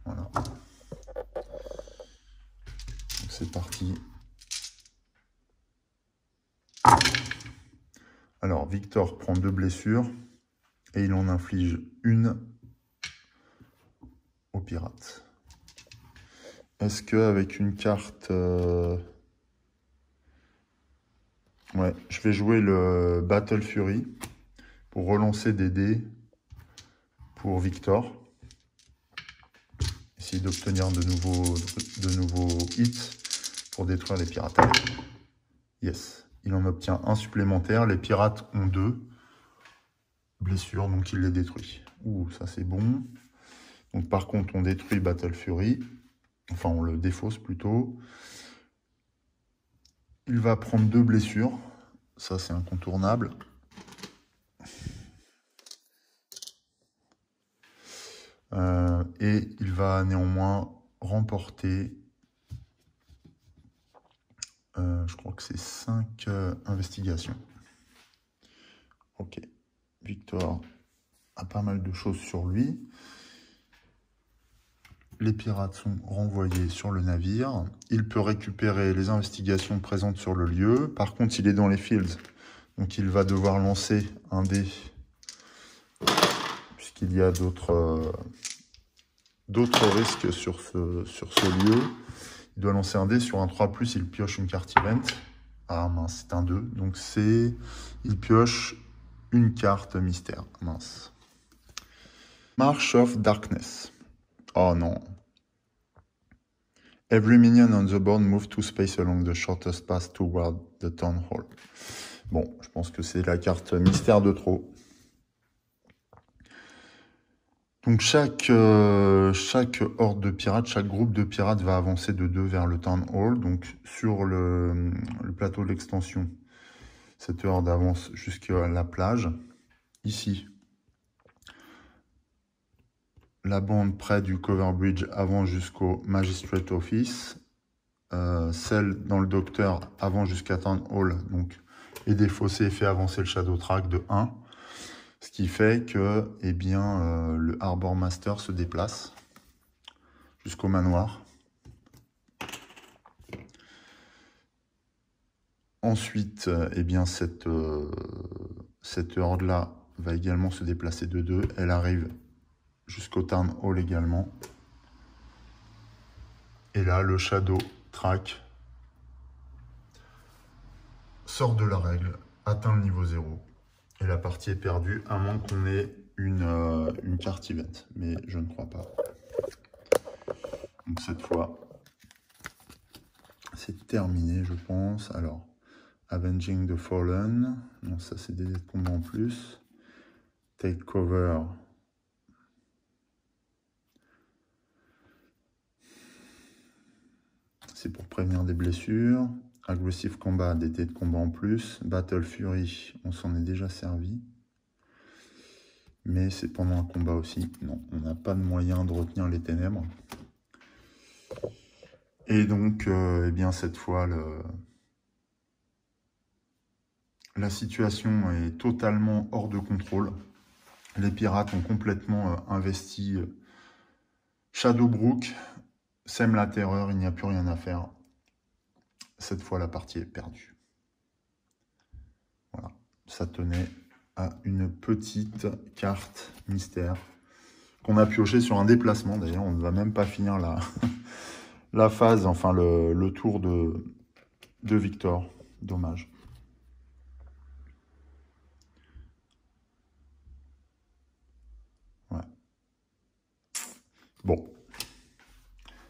[SPEAKER 1] Voilà. Donc c'est parti. Alors, Victor prend 2 blessures et il en inflige une aux pirates. Est-ce qu'avec une carte... Ouais, je vais jouer le Battle Fury pour relancer des dés pour Victor. Essayer d'obtenir de nouveaux hits pour détruire les pirates. Yes, il en obtient un supplémentaire. Les pirates ont 2 blessures, donc il les détruit. Ouh, ça c'est bon. Donc par contre, on détruit Battle Fury. Enfin, on le défausse plutôt. Il va prendre 2 blessures. Ça, c'est incontournable. Et il va néanmoins remporter, je crois que c'est 5 investigations. Ok. Victor a pas mal de choses sur lui. Les pirates sont renvoyés sur le navire. Il peut récupérer les investigations présentes sur le lieu. Par contre, il est dans les fields. Donc, il va devoir lancer un dé. Puisqu'il y a d'autres risques sur ce lieu. Il doit lancer un dé. Sur un 3+, il pioche une carte event. Ah mince, c'est un 2. Donc, il pioche une carte mystère. Mince. March of Darkness. Oh non. Every minion on the board move 2 space along the shortest path toward the town hall. Bon, je pense que c'est la carte mystère de trop. Donc chaque horde de pirates, chaque groupe de pirates va avancer de 2 vers le town hall. Donc sur le plateau de l'extension, cette horde avance jusqu'à la plage. Ici, la bande près du cover bridge avance jusqu'au magistrate office. celle dans le docteur avant jusqu'à Town Hall, donc, est défaussée et fait avancer le Shadow Track de 1. Ce qui fait que eh bien, le Harbor Master se déplace jusqu'au manoir. Ensuite, eh bien, cette horde-là va également se déplacer de 2. Elle arrive jusqu'au Town Hall également. Et là, le Shadow Track sort de la règle, atteint le niveau 0. Et la partie est perdue, à moins qu'on ait une carte event. Mais je ne crois pas. Donc cette fois, c'est terminé, je pense. Alors, Avenging the Fallen. Non, ça c'est des dés de combat en plus. Take Cover. C'est pour prévenir des blessures. Aggressive Combat, des dés de combat en plus. Battle Fury, on s'en est déjà servi. Mais c'est pendant un combat aussi. Non, on n'a pas de moyen de retenir les ténèbres. Et donc, eh bien, cette fois, la situation est totalement hors de contrôle. Les pirates ont complètement investi Shadowbrook, sème la terreur, il n'y a plus rien à faire. Cette fois, la partie est perdue. Voilà, ça tenait à une petite carte mystère qu'on a pioché sur un déplacement. D'ailleurs, on ne va même pas finir la phase, enfin le tour de Victor. Dommage. Ouais. Bon,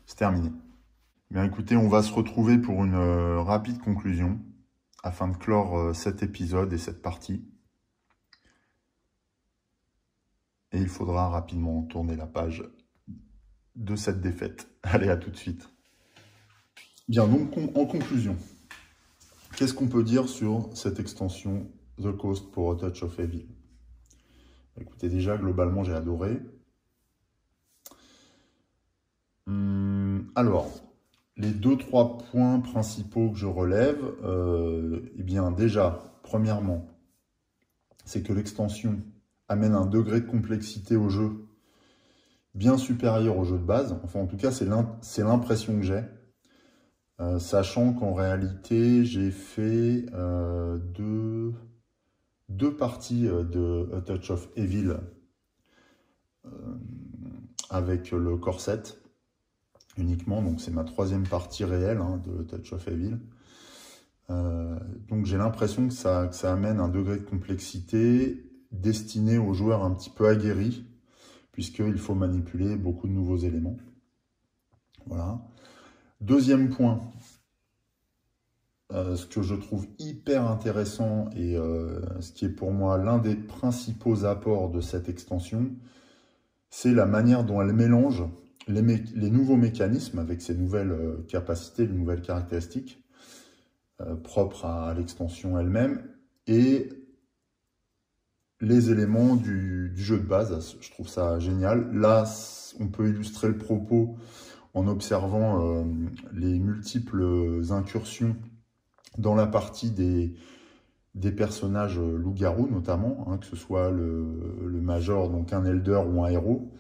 [SPEAKER 1] c'est terminé. Bien écoutez, on va se retrouver pour une rapide conclusion afin de clore cet épisode et cette partie. Et il faudra rapidement tourner la page de cette défaite. Allez, à tout de suite. Bien, donc en conclusion, qu'est-ce qu'on peut dire sur cette extension The Coast pour A Touch of Evil? Écoutez, déjà, globalement, j'ai adoré. Alors, les 2-3 points principaux que je relève, eh bien, déjà, premièrement, c'est que l'extension amène un degré de complexité au jeu bien supérieur au jeu de base. Enfin, en tout cas, c'est l'impression que j'ai. Sachant qu'en réalité, j'ai fait deux parties de A Touch of Evil avec le corset uniquement. Donc, c'est ma 3e partie réelle de Touch of Evil. Donc, j'ai l'impression que ça amène un degré de complexité destiné aux joueurs un petit peu aguerris, puisqu'il faut manipuler beaucoup de nouveaux éléments. Voilà. Deuxième point, ce que je trouve hyper intéressant et ce qui est pour moi l'un des principaux apports de cette extension, c'est la manière dont elle mélange les nouveaux mécanismes avec ces nouvelles capacités, les nouvelles caractéristiques propres à l'extension elle-même et les éléments du jeu de base. Je trouve ça génial. Là, on peut illustrer le propos en observant les multiples incursions dans la partie des personnages loups-garous notamment, que ce soit le Major, donc un Elder ou un héros.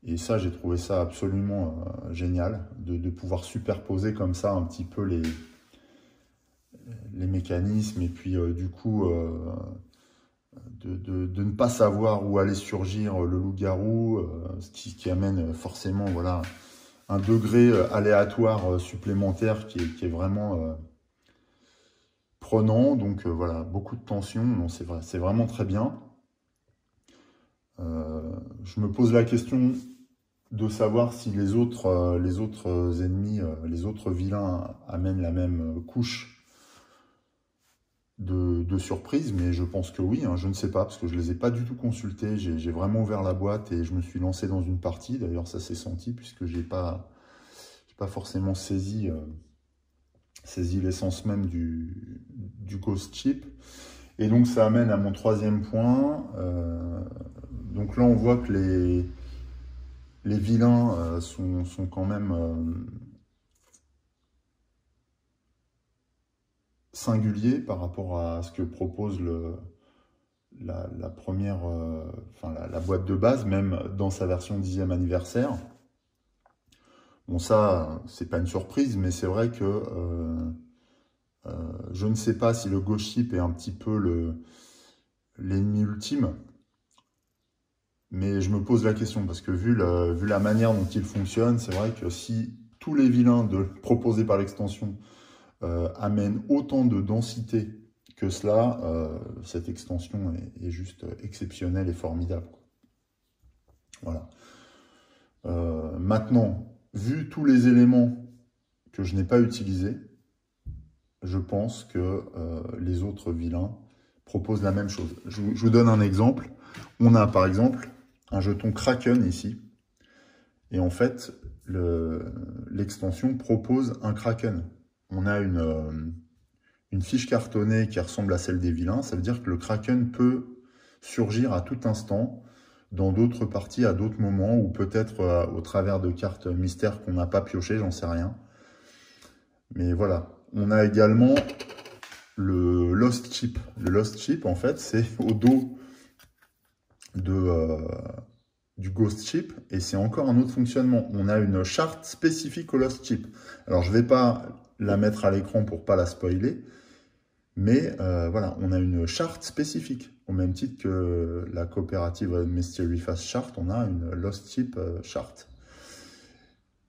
[SPEAKER 1] Et ça, j'ai trouvé ça absolument génial, de pouvoir superposer comme ça un petit peu les mécanismes, et puis du coup, de ne pas savoir où allait surgir le loup-garou, ce qui amène forcément voilà, un degré aléatoire supplémentaire qui est vraiment prenant. Donc voilà, beaucoup de tension, c'est vraiment très bien. Je me pose la question de savoir si les autres ennemis, les autres vilains amènent la même couche de surprise, mais je pense que oui, je ne sais pas, parce que je ne les ai pas du tout consultés. J'ai vraiment ouvert la boîte et je me suis lancé dans une partie. D'ailleurs, ça s'est senti, puisque je n'ai pas forcément saisi l'essence même du Ghost Chip. Et donc, ça amène à mon 3e point. Donc là, on voit que les vilains sont quand même singulier par rapport à ce que propose la première, la boîte de base, même dans sa version 10e anniversaire. Bon, ça, c'est pas une surprise, mais c'est vrai que je ne sais pas si le Ghost Ship est un petit peu l'ennemi ultime, mais je me pose la question, parce que vu la manière dont il fonctionne, c'est vrai que si tous les vilains proposés par l'extension amènent autant de densité que cela, cette extension est juste exceptionnelle et formidable, quoi. Voilà. Maintenant, vu tous les éléments que je n'ai pas utilisés, je pense que les autres vilains proposent la même chose. Je vous donne un exemple. On a par exemple un jeton Kraken ici. Et en fait, l'extension propose un Kraken. On a une fiche cartonnée qui ressemble à celle des vilains. Ça veut dire que le Kraken peut surgir à tout instant dans d'autres parties, à d'autres moments, ou peut-être au travers de cartes mystères qu'on n'a pas piochées, j'en sais rien. Mais voilà. On a également le Lost Chip. Le Lost Chip, en fait, c'est au dos du Ghost Chip, et c'est encore un autre fonctionnement. On a une charte spécifique au Lost Chip. Alors, je ne vais pas la mettre à l'écran pour ne pas la spoiler, mais voilà, on a une charte spécifique. Au même titre que la coopérative Mystery Fast Chart, on a une Lost Chip chart.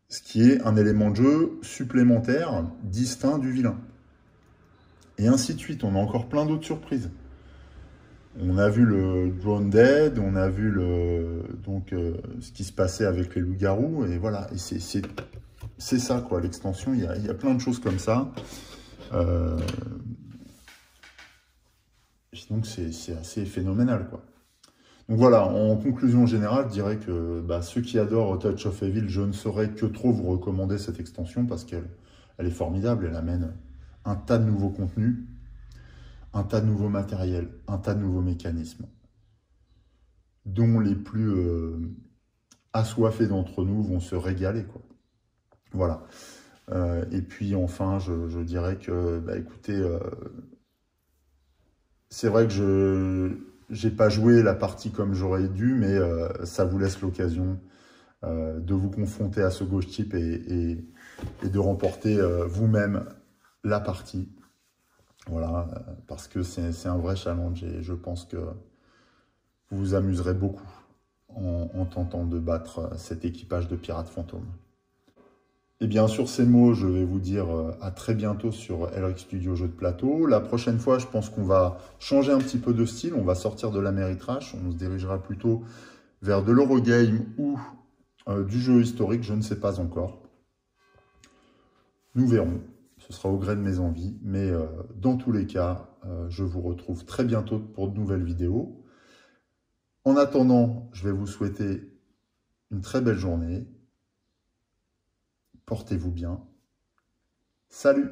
[SPEAKER 1] Ce qui est un élément de jeu supplémentaire, distinct du vilain. Et ainsi de suite, on a encore plein d'autres surprises. On a vu le Drone Dead, on a vu ce qui se passait avec les loups-garous, et voilà. Et c'est ça, quoi, l'extension. Il y a plein de choses comme ça. Donc, c'est assez phénoménal, quoi. Donc voilà, en conclusion générale, je dirais que ceux qui adorent Touch of Evil, je ne saurais que trop vous recommander cette extension parce qu'elle est formidable, elle amène un tas de nouveaux contenus, un tas de nouveaux matériels, un tas de nouveaux mécanismes, dont les plus assoiffés d'entre nous vont se régaler, quoi. Voilà. Et puis enfin, je dirais que, écoutez, c'est vrai que je n'ai pas joué la partie comme j'aurais dû, mais ça vous laisse l'occasion de vous confronter à ce Ghost Chip et de remporter vous-même la partie. Voilà, parce que c'est un vrai challenge et je pense que vous vous amuserez beaucoup en tentant de battre cet équipage de pirates fantômes. Et bien sur ces mots, je vais vous dire à très bientôt sur Elric Studio Jeux de Plateau. La prochaine fois, je pense qu'on va changer un petit peu de style, on va sortir de l'Améritrash, on se dirigera plutôt vers de l'Eurogame ou du jeu historique, je ne sais pas encore. Nous verrons, ce sera au gré de mes envies, mais dans tous les cas, je vous retrouve très bientôt pour de nouvelles vidéos. En attendant, je vais vous souhaiter une très belle journée. Portez-vous bien. Salut!